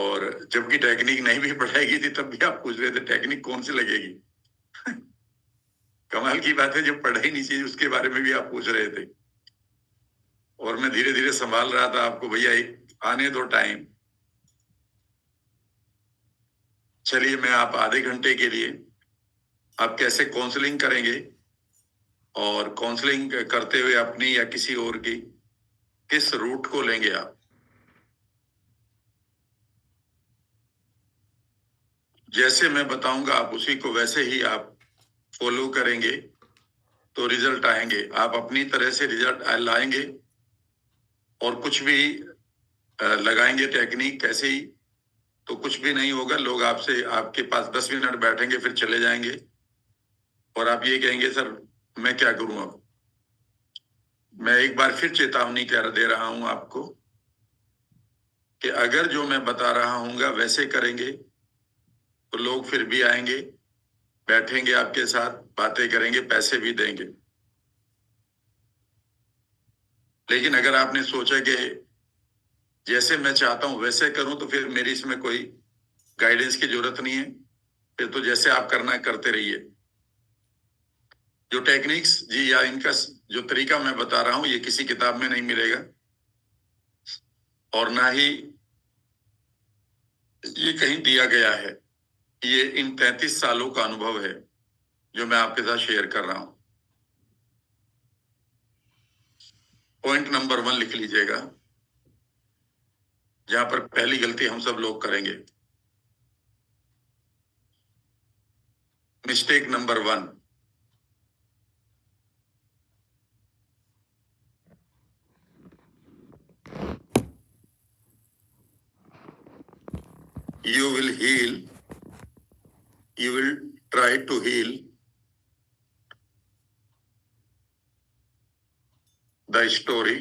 और जबकि टेक्निक नहीं भी पढ़ाई थी तब भी आप पूछ रहे थे टेक्निक कौन सी लगेगी। कमाल की बात है, जब पढ़ाई नहीं चाहिए उसके बारे में भी आप पूछ रहे थे। और मैं धीरे धीरे संभाल रहा था आपको, भैया आने दो टाइम। चलिए, मैं आप आधे घंटे के लिए आप कैसे काउंसलिंग करेंगे और काउंसलिंग करते हुए अपनी या किसी और की किस रूट को लेंगे आप, जैसे मैं बताऊंगा आप उसी को वैसे ही आप फॉलो करेंगे तो रिजल्ट आएंगे। आप अपनी तरह से रिजल्ट लाएंगे और कुछ भी लगाएंगे टेक्निक कैसे ही, तो कुछ भी नहीं होगा। लोग आपसे आपके पास 10 मिनट बैठेंगे फिर चले जाएंगे और आप ये कहेंगे सर मैं क्या करूं अब। मैं एक बार फिर चेतावनी कर दे रहा हूं आपको कि अगर जो मैं बता रहा हूँ वैसे करेंगे तो लोग फिर भी आएंगे, बैठेंगे आपके साथ, बातें करेंगे, पैसे भी देंगे। लेकिन अगर आपने सोचा कि जैसे मैं चाहता हूं वैसे करूं तो फिर मेरी इसमें कोई गाइडेंस की जरूरत नहीं है, फिर तो जैसे आप करना है करते रहिए। जो टेक्निक्स जी या इनका जो तरीका मैं बता रहा हूं ये किसी किताब में नहीं मिलेगा और ना ही ये कहीं दिया गया है। ये इन 33 सालों का अनुभव है जो मैं आपके साथ शेयर कर रहा हूं। पॉइंट नंबर 1 लिख लीजिएगा, जहां पर पहली गलती हम सब लोग करेंगे। Mistake number 1, you will heal, you will try to heal the story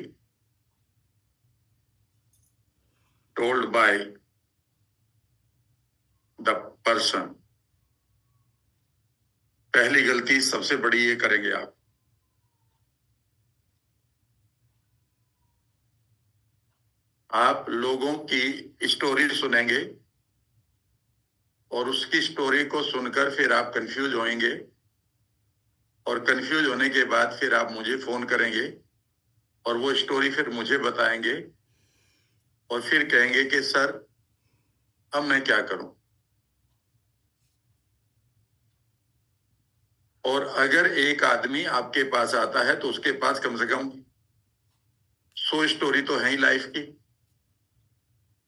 told by the person। पहली गलती सबसे बड़ी ये करेंगे आप। आप लोगों की स्टोरी सुनेंगे और उसकी स्टोरी को सुनकर फिर आप कंफ्यूज होंगे और कंफ्यूज होने के बाद फिर आप मुझे फोन करेंगे और वो स्टोरी फिर मुझे बताएंगे और फिर कहेंगे कि सर अब मैं क्या करूं। और अगर एक आदमी आपके पास आता है तो उसके पास कम से कम 100 स्टोरी तो है ही लाइफ की।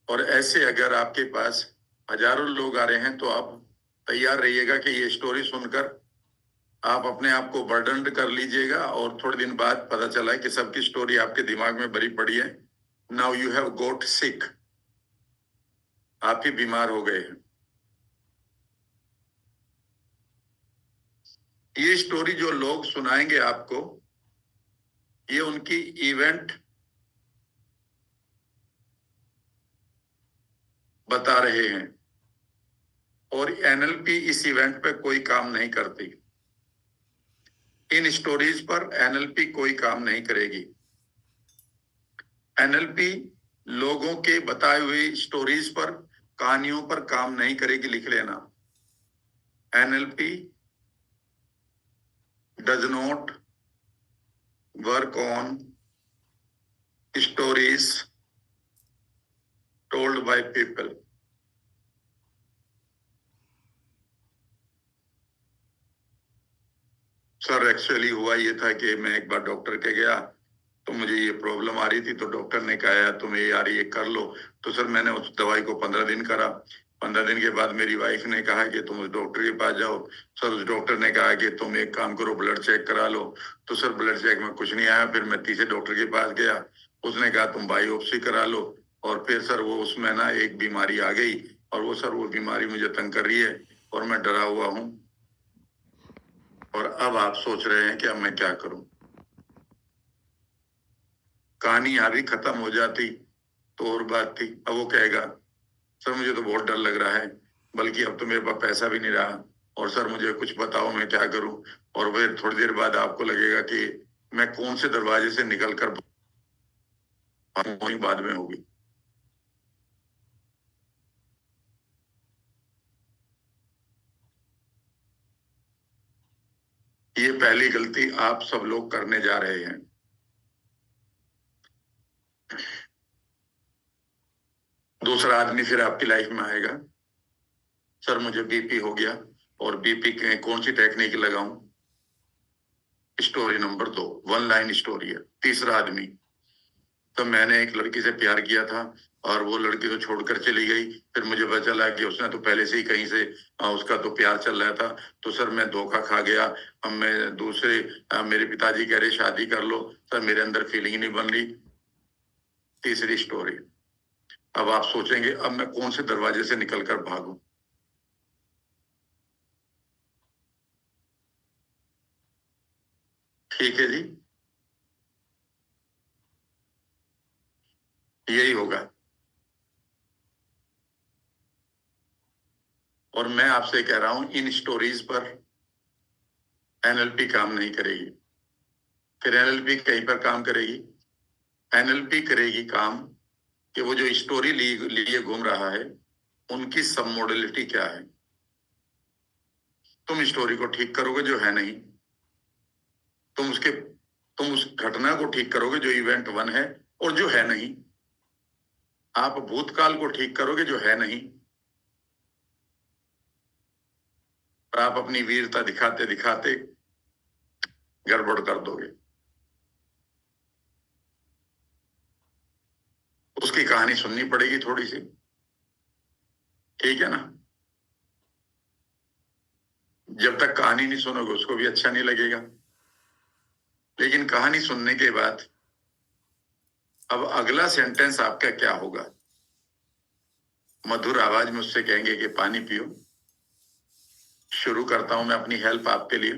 और ऐसे अगर आपके पास हजारों लोग आ रहे हैं तो आप तैयार रहिएगा कि ये स्टोरी सुनकर आप अपने आप को बर्डन कर लीजिएगा और थोड़े दिन बाद पता चला है कि सबकी स्टोरी आपके दिमाग में भरी पड़ी है। नाउ यू हैव गोट सिक, आप ही बीमार हो गए हैं। ये स्टोरी जो लोग सुनाएंगे आपको ये उनकी इवेंट बता रहे हैं और एनएलपी इस इवेंट पे कोई काम नहीं करती। इन स्टोरीज पर एनएलपी कोई काम नहीं करेगी। एनएलपी लोगों के बताए हुए स्टोरीज पर, कहानियों पर काम नहीं करेगी, लिख लेना। NLP does not work on stories told by people. Sir actually हुआ ये था कि मैं एक बार डॉक्टर के गया तो मुझे ये प्रॉब्लम आ रही थी तो डॉक्टर ने कहा यार तुम्हें ये आ रही है कर लो। तो सर मैंने उस दवाई को 15 दिन करा। 15 दिन के बाद मेरी वाइफ ने कहा कि तुम उस डॉक्टर के पास जाओ। सर उस डॉक्टर ने कहा कि तुम एक काम करो ब्लड चेक करा लो। तो सर ब्लड चेक में कुछ नहीं आया। फिर मैं तीसरे डॉक्टर के पास गया, उसने कहा तुम बायोप्सी करा लो। और फिर सर वो उसमें ना एक बीमारी आ गई और वो सर वो बीमारी मुझे तंग कर रही है और मैं डरा हुआ हूँ। और अब आप सोच रहे हैं कि अब मैं क्या करूं। कहानी अभी खत्म हो जाती तो और बात थी। अब वो कहेगा सर मुझे तो बहुत डर लग रहा है, बल्कि अब तो मेरे पास पैसा भी नहीं रहा और सर मुझे कुछ बताओ मैं क्या करूं। और फिर थोड़ी देर बाद आपको लगेगा कि मैं कौन से दरवाजे से निकल कर भागूं, बाद में होगी। ये पहली गलती आप सब लोग करने जा रहे हैं। दूसरा आदमी फिर आपकी लाइफ में आएगा, सर मुझे बीपी हो गया, और बीपी के कौन सी टेक्निक लगाऊं? Story number 2, one line story है। तीसरा आदमी, तो मैंने एक लड़की से प्यार किया था और वो लड़की तो छोड़कर चली गई, फिर मुझे पता चला कि उसने तो पहले से ही कहीं से उसका तो प्यार चल रहा था, तो सर मैं धोखा खा गया। अब मैं दूसरे मेरे पिताजी कह रहे शादी कर लो, सर मेरे अंदर फीलिंग नहीं बन रही। तीसरी स्टोरी। अब आप सोचेंगे अब मैं कौन से दरवाजे से निकलकर भागूं? ठीक है जी, यही होगा। और मैं आपसे कह रहा हूं इन स्टोरीज पर एनएलपी काम नहीं करेगी। फिर एनएलपी कहीं पर काम करेगी? एनएलपी करेगी काम कि वो जो स्टोरी लिए घूम रहा है उनकी सब मॉडलिटी क्या है। तुम स्टोरी को ठीक करोगे जो है नहीं, तुम उस घटना को ठीक करोगे जो इवेंट 1 है और जो है नहीं। आप भूतकाल को ठीक करोगे जो है नहीं, और आप अपनी वीरता दिखाते दिखाते गड़बड़ कर दोगे। उसकी कहानी सुननी पड़ेगी थोड़ी सी, ठीक है ना? जब तक कहानी नहीं सुनोगे उसको भी अच्छा नहीं लगेगा, लेकिन कहानी सुनने के बाद अब अगला सेंटेंस आपका क्या होगा? मधुर आवाज में उससे कहेंगे कि पानी पियो। शुरू करता हूं मैं अपनी हेल्प आपके लिए,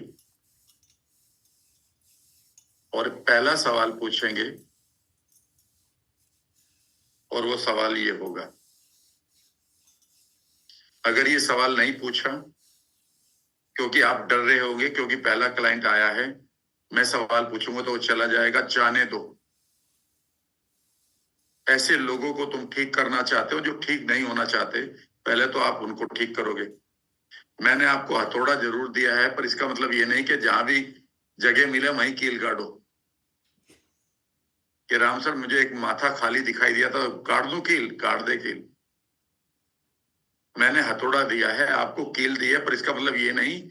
और पहला सवाल पूछेंगे, और वो सवाल ये होगा। अगर ये सवाल नहीं पूछा क्योंकि आप डर रहे होंगे, क्योंकि पहला क्लाइंट आया है, मैं सवाल पूछूंगा तो वो चला जाएगा, जाने दो। ऐसे लोगों को तुम ठीक करना चाहते हो जो ठीक नहीं होना चाहते, पहले तो आप उनको ठीक करोगे। मैंने आपको हथौड़ा जरूर दिया है, पर इसका मतलब ये नहीं कि जहां भी जगह मिले वहीं कील गाड़ो। कि राम सर मुझे एक माथा खाली दिखाई दिया था, गाड़ दूं कील? गाड़ दे कील। मैंने हथौड़ा दिया है, आपको कील दी है, पर इसका मतलब ये नहीं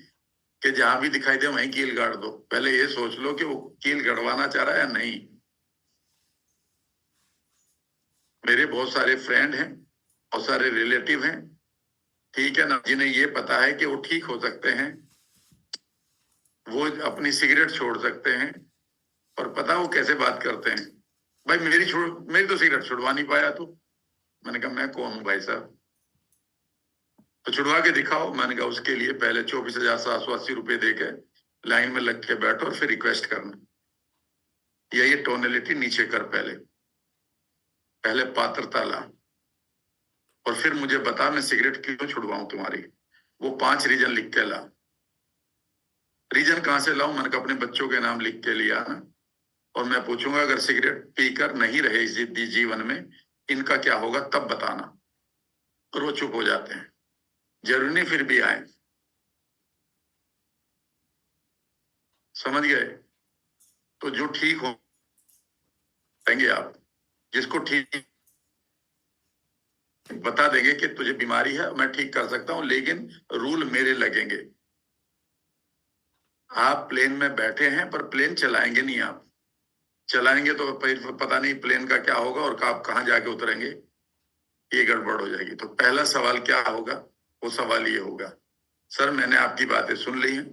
कि जहां भी दिखाई दे वहीं कील गाड़ दो। पहले ये सोच लो कि वो कील गड़वाना चाह रहा है या नहीं। मेरे बहुत सारे फ्रेंड हैं, बहुत सारे रिलेटिव हैं, ठीक है ना, जिन्हें ये पता है कि वो ठीक हो सकते हैं, वो अपनी सिगरेट छोड़ सकते हैं, और पता वो कैसे बात करते हैं। भाई मेरी तो सिगरेट छुड़वा नहीं पाया तू। मैंने कहा मैं कौन हूं भाई साहब, तो छुड़वा के दिखाओ। मैंने कहा उसके लिए पहले 24,780 रुपए दे के लाइन में लग के बैठो और फिर रिक्वेस्ट करना, या ये टोनलिटी नीचे कर। पहले पहले पात्रता ला, और फिर मुझे बता मैं सिगरेट क्यों छुड़वाऊं तुम्हारी। वो 5 रीजन लिख के ला। रीजन कहां से लाऊं? मैंने कहा अपने बच्चों के नाम लिख के लिया ना, और मैं पूछूंगा अगर सिगरेट पीकर नहीं रहे इस जीवन में, इनका क्या होगा तब बताना। और वो चुप हो जाते हैं, जरूरी नहीं फिर भी आए। समझ गए? तो जो ठीक हो पाएंगे आप, जिसको ठीक बता देंगे कि तुझे बीमारी है, मैं ठीक कर सकता हूं, लेकिन रूल मेरे लगेंगे। आप प्लेन में बैठे हैं पर प्लेन चलाएंगे नहीं। आप चलाएंगे तो फिर पता नहीं प्लेन का क्या होगा और आप कहां जाके उतरेंगे, ये गड़बड़ हो जाएगी। तो पहला सवाल क्या होगा? वो सवाल ये होगा, सर मैंने आपकी बातें सुन ली हैं,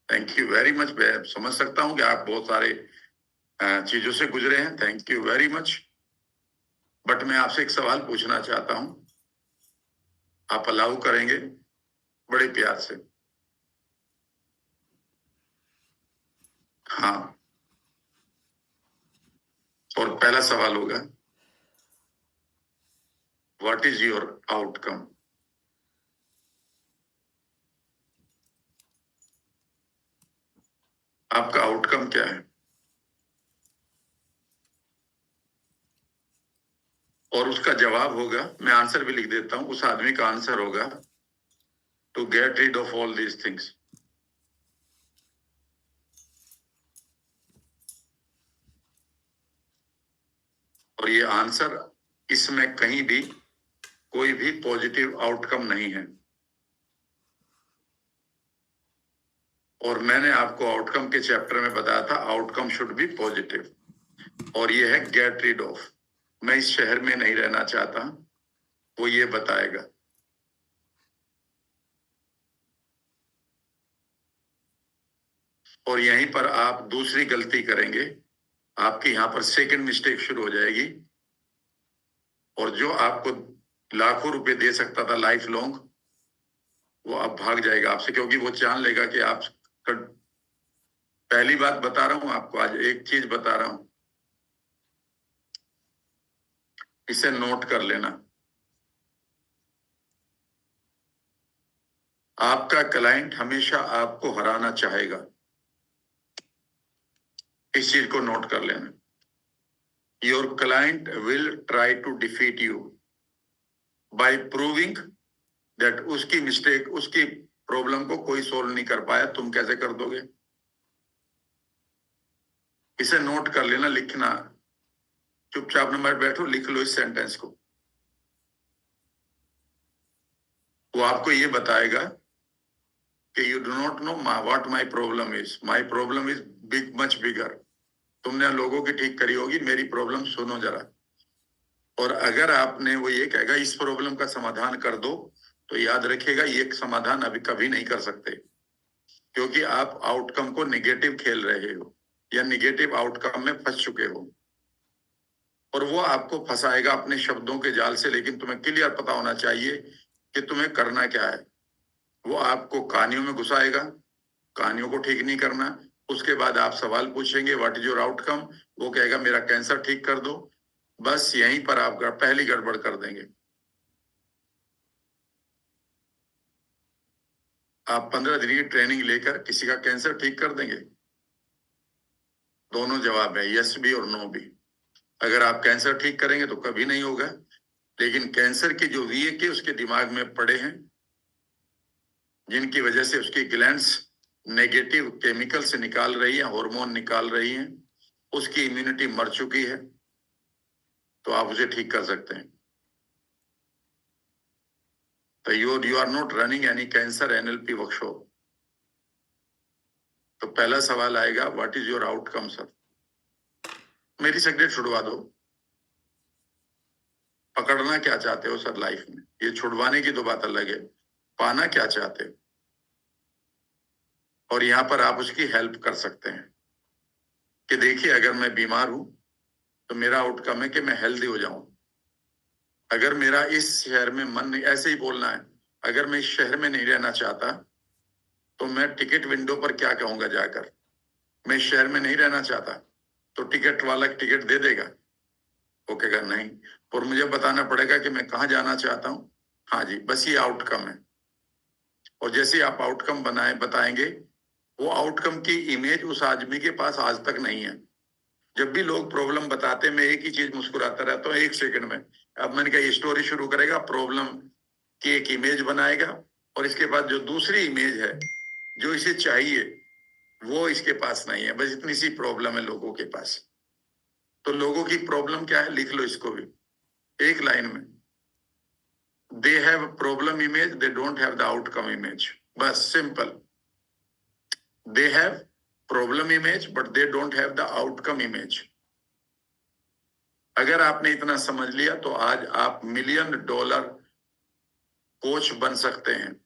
थैंक यू वेरी मच। मैं समझ सकता हूं कि आप बहुत सारे चीजों से गुजरे हैं, thank you very much, but मैं आपसे एक सवाल पूछना चाहता हूं, आप अलाउ करेंगे? बड़े प्यार से। हाँ। और पहला सवाल होगा, व्हाट इज योर आउटकम? आपका आउटकम क्या है? और उसका जवाब होगा, मैं आंसर भी लिख देता हूं, उस आदमी का आंसर होगा to get rid of all these things. और ये आंसर, इसमें कहीं भी कोई भी पॉजिटिव आउटकम नहीं है। और मैंने आपको आउटकम के चैप्टर में बताया था आउटकम शुड बी पॉजिटिव, और ये है गेट रिड ऑफ। मैं इस शहर में नहीं रहना चाहता, वो ये बताएगा। और यहीं पर आप दूसरी गलती करेंगे, आपकी यहां पर सेकंड मिस्टेक शुरू हो जाएगी। और जो आपको लाखों रुपए दे सकता था लाइफ लॉन्ग, वो अब भाग जाएगा आपसे, क्योंकि वो जान लेगा कि आप पहली बात बता रहा हूं आपको, आज एक चीज बता रहा हूं, इसे नोट कर लेना। आपका क्लाइंट हमेशा आपको हराना चाहेगा, इस चीज को नोट कर लेना। Your client will try to defeat you by proving that उसकी मिस्टेक, उसकी प्रॉब्लम को कोई सोल्व नहीं कर पाया, तुम कैसे कर दोगे। इसे नोट कर लेना, लिखना, चुपचाप न बैठो, लिख लो इस सेंटेंस को। वो आपको ये बताएगा कि you do not know what my problem is big, much bigger. तुमने लोगों की ठीक करी होगी, मेरी प्रॉब्लम सुनो जरा। और अगर आपने, वो ये कहेगा इस प्रॉब्लम का समाधान कर दो, तो याद रखिएगा ये समाधान अभी कभी नहीं कर सकते, क्योंकि आप आउटकम को निगेटिव खेल रहे हो या निगेटिव आउटकम में फंस चुके हो। और वो आपको फंसाएगा अपने शब्दों के जाल से, लेकिन तुम्हें क्लियर पता होना चाहिए कि तुम्हें करना क्या है। वो आपको कहानियों में घुसाएगा, कहानियों को ठीक नहीं करना। उसके बाद आप सवाल पूछेंगे व्हाट इज योर आउटकम, वो कहेगा मेरा कैंसर ठीक कर दो। बस यहीं पर आप पहली गड़बड़ कर देंगे। आप 15 दिन की ट्रेनिंग लेकर किसी का कैंसर ठीक कर देंगे? दोनों जवाब है, यस भी और नो भी। अगर आप कैंसर ठीक करेंगे तो कभी नहीं होगा, लेकिन कैंसर के जो वीए उसके दिमाग में पड़े हैं, जिनकी वजह से उसकी ग्लैंड्स नेगेटिव केमिकल से निकाल रही है, हार्मोन निकाल रही हैं, उसकी इम्यूनिटी मर चुकी है, तो आप उसे ठीक कर सकते हैं। तो you are not running any cancer NLP workshop. तो पहला सवाल आएगा what is your outcome sir. मेरी सिगरेट छुड़वा दो। पकड़ना क्या चाहते हो सर लाइफ में, ये छुड़वाने की तो बात अलग है, पाना क्या चाहते हो। और यहां पर आप उसकी हेल्प कर सकते हैं कि देखिए अगर मैं बीमार हूं तो मेरा आउटकम है कि मैं हेल्दी हो जाऊं। अगर मेरा इस शहर में मन नहीं, ऐसे ही बोलना है, अगर मैं इस शहर में नहीं रहना चाहता तो मैं टिकट विंडो पर क्या कहूंगा जाकर, मैं इस शहर में नहीं रहना चाहता, तो टिकट वाला टिकट दे देगा? वो कहेगा नहीं, और मुझे बताना पड़ेगा कि मैं कहाँ जाना चाहता हूँ। हाँ जी, बस ये आउटकम है। और जैसे आप आउटकम बताएंगे, वो आउटकम की इमेज उस आदमी के पास आज तक नहीं है। जब भी लोग प्रॉब्लम बताते, मैं एक ही चीज मुस्कुराता रहता हूँ एक सेकंड में। अब मैंने कहा ये स्टोरी शुरू करेगा, प्रॉब्लम की एक इमेज बनाएगा, और इसके बाद जो दूसरी इमेज है जो इसे चाहिए वो इसके पास नहीं है। बस इतनी सी प्रॉब्लम है लोगों के पास। तो लोगों की प्रॉब्लम क्या है, लिख लो इसको भी एक लाइन में। They have problem image, they don't have the outcome image. बस simple. They have problem image but they don't have the outcome image. अगर आपने इतना समझ लिया तो आज आप $1,000,000 कोच बन सकते हैं।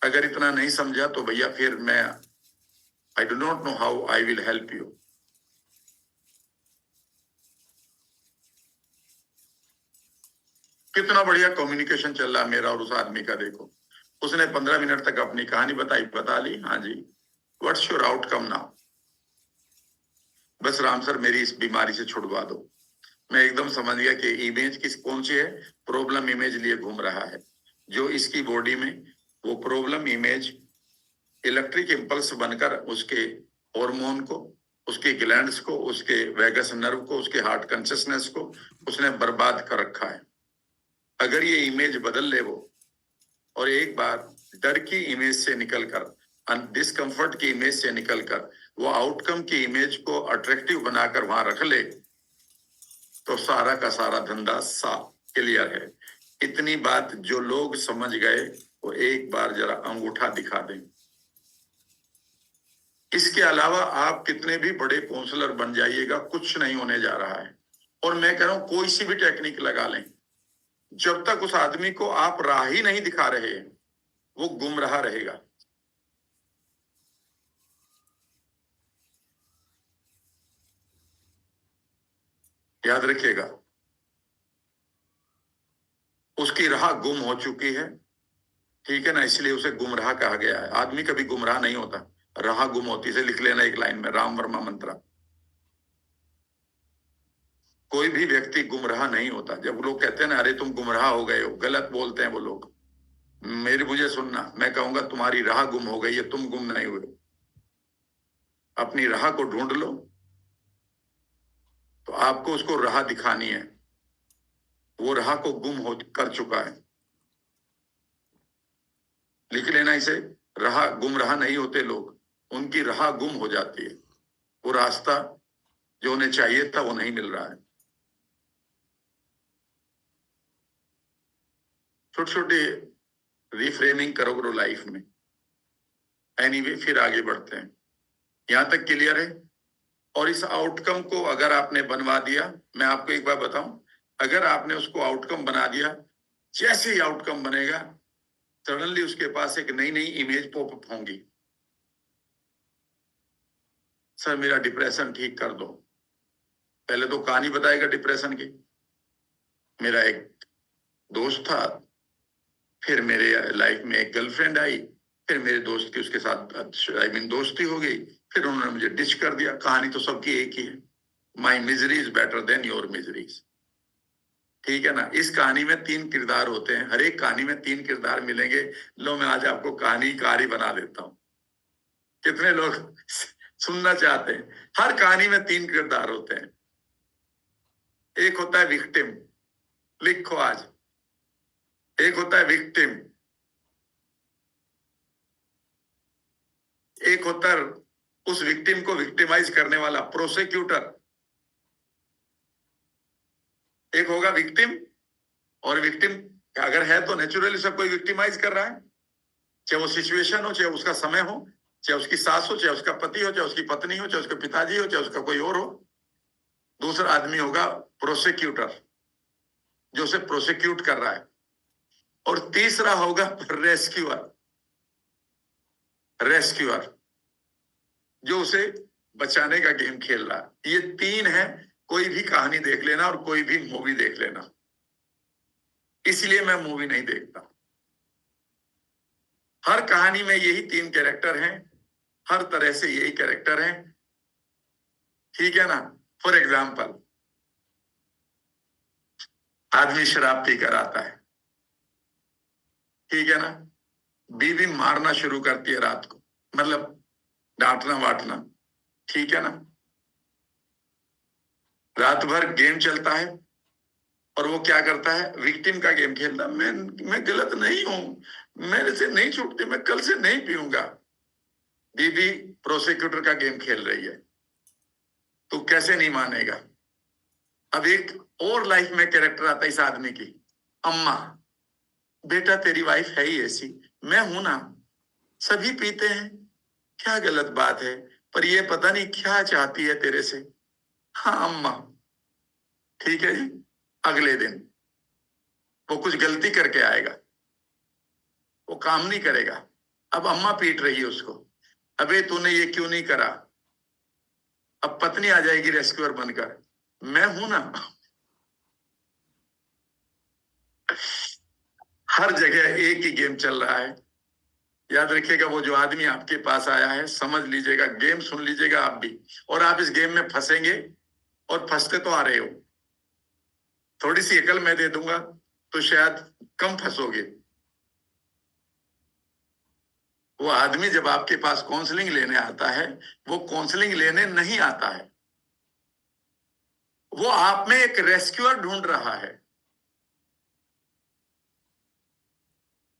अगर इतना नहीं समझा तो भैया फिर मैं I do not know how I will help you. कितना बढ़िया कम्युनिकेशन चल रहा है मेरा और उस आदमी का। देखो, उसने 15 मिनट तक अपनी कहानी बता ली। हाँ जी, व्हाट्स योर आउटकम नाउ? बस राम सर मेरी इस बीमारी से छुड़वा दो। मैं एकदम समझ गया कि इमेज कौन सी है, प्रॉब्लम इमेज लिए घूम रहा है। जो इसकी बॉडी में वो प्रॉब्लम इमेज इलेक्ट्रिक इंपल्स बनकर उसके हार्मोन को, उसके ग्लैंड्स को, उसके वेगस नर्व को, उसके हार्ट कॉन्शियसनेस को उसने बर्बाद कर रखा है। अगर ये इमेज बदल ले वो, और एक बार डर की इमेज से निकलकर, डिस्कंफर्ट की इमेज से निकलकर वो आउटकम की इमेज को अट्रैक्टिव बनाकर वहां रख ले, तो सारा का सारा धंधा साफ क्लियर है। इतनी बात जो लोग समझ गए वो एक बार जरा अंगूठा दिखा दें। इसके अलावा आप कितने भी बड़े काउंसलर बन जाइएगा, कुछ नहीं होने जा रहा है। और मैं कह रहा हूं कोई सी भी टेक्निक लगा लें, जब तक उस आदमी को आप राह ही नहीं दिखा रहे हैं वो गुमराह रहेगा। याद रखिएगा, उसकी राह गुम हो चुकी है, ठीक है ना, इसलिए उसे गुमराह कहा गया है। आदमी कभी गुमराह नहीं होता, राह गुम होती। से लिख लेना एक लाइन में, राम वर्मा मंत्रा। कोई भी व्यक्ति गुमराह नहीं होता। जब लोग कहते हैं ना अरे तुम गुमराह हो गए हो, गलत बोलते हैं वो लोग। मुझे सुनना, मैं कहूंगा तुम्हारी राह गुम हो गई है, तुम गुम नहीं हुए। अपनी राह को ढूंढ लो, तो आपको उसको राह दिखानी है। वो राह को गुम हो कर चुका है। लिख लेना इसे, राह गुमराह नहीं होते लोग, उनकी राह गुम हो जाती है। वो रास्ता जो उन्हें चाहिए था वो नहीं मिल रहा है। छोटे छोटे रिफ्रेमिंग करो करो लाइफ में। एनीवे, फिर आगे बढ़ते हैं। यहां तक क्लियर है। और इस आउटकम को अगर आपने बनवा दिया, मैं आपको एक बार बताऊं, अगर आपने उसको आउटकम बना दिया, जैसे ही आउटकम बनेगा सडनली उसके पास एक नई नई इमेज पॉपअप होंगी। सर मेरा डिप्रेशन ठीक कर दो। पहले तो कहानी बताएगा डिप्रेशन की। मेरा एक दोस्त था, फिर मेरे लाइफ में एक गर्लफ्रेंड आई, फिर मेरे दोस्त की उसके साथ दोस्ती हो गई, फिर उन्होंने मुझे डिच कर दिया। कहानी तो सबकी एक ही है, my misery is better than your miseries. ठीक है ना। इस कहानी में 3 किरदार होते हैं, हर एक कहानी में 3 किरदार मिलेंगे। लो मैं आज आपको कहानी बना देता हूं। कितने लोग सुनना चाहते हैं? हर कहानी में 3 किरदार होते हैं। एक होता है विक्टिम, लिखो आज। एक होता है विक्टिम, एक होता है उस विक्टिम को विक्टिमाइज करने वाला प्रोसिक्यूटर। एक होगा विक्टिम, और विक्टिम अगर है तो नेचुरली सब कोई विक्टिमाइज कर रहा है, चाहे वो सिचुएशन हो, चाहे उसका समय हो, चाहे उसकी सास हो, चाहे उसका पति हो, चाहे उसकी पत्नी हो, चाहे उसके पिताजी हो, चाहे उसका कोई और हो। दूसरा आदमी होगा प्रोसिक्यूटर, जो उसे प्रोसिक्यूट कर रहा है। और तीसरा होगा रेस्क्यूअर, रेस्क्यूअर जो उसे बचाने का गेम खेल रहा है। ये 3 है। कोई भी कहानी देख लेना और कोई भी मूवी देख लेना। इसलिए मैं मूवी नहीं देखता। हर कहानी में यही 3 कैरेक्टर हैं, हर तरह से यही कैरेक्टर हैं, ठीक है ना। फॉर एग्जाम्पल, आदमी शराब पीकर आता है, ठीक है ना। बीवी मारना शुरू करती है रात को, मतलब डांटना वाटना, ठीक है ना। रात भर गेम चलता है, और वो क्या करता है, विक्टिम का गेम खेलता है। मैं गलत नहीं हूं, मेरे से नहीं छूटती, मैं कल से नहीं पीऊंगा। बीवी प्रोसिक्यूटर का गेम खेल रही है, तो कैसे नहीं मानेगा। अब एक और लाइफ में कैरेक्टर आता है इस आदमी की, अम्मा। बेटा तेरी वाइफ है ही ऐसी, मैं हूं ना, सभी पीते हैं, क्या गलत बात है, पर ये पता नहीं क्या चाहती है तेरे से। हाँ अम्मा, ठीक है जी। अगले दिन वो कुछ गलती करके आएगा, वो काम नहीं करेगा। अब अम्मा पीट रही है उसको, अबे तूने ये क्यों नहीं करा। अब पत्नी आ जाएगी रेस्क्यूअर बनकर, मैं हूं ना। हर जगह एक ही गेम चल रहा है। याद रखिएगा, वो जो आदमी आपके पास आया है, समझ लीजिएगा, गेम सुन लीजिएगा आप भी, और आप इस गेम में फंसेंगे, और फंसते तो आ रहे हो। थोड़ी सी अकल मैं दे दूंगा तो शायद कम फंसोगे। वो आदमी जब आपके पास काउंसलिंग लेने आता है, वो काउंसलिंग लेने नहीं आता है, वो आप में एक रेस्क्यूअर ढूंढ रहा है।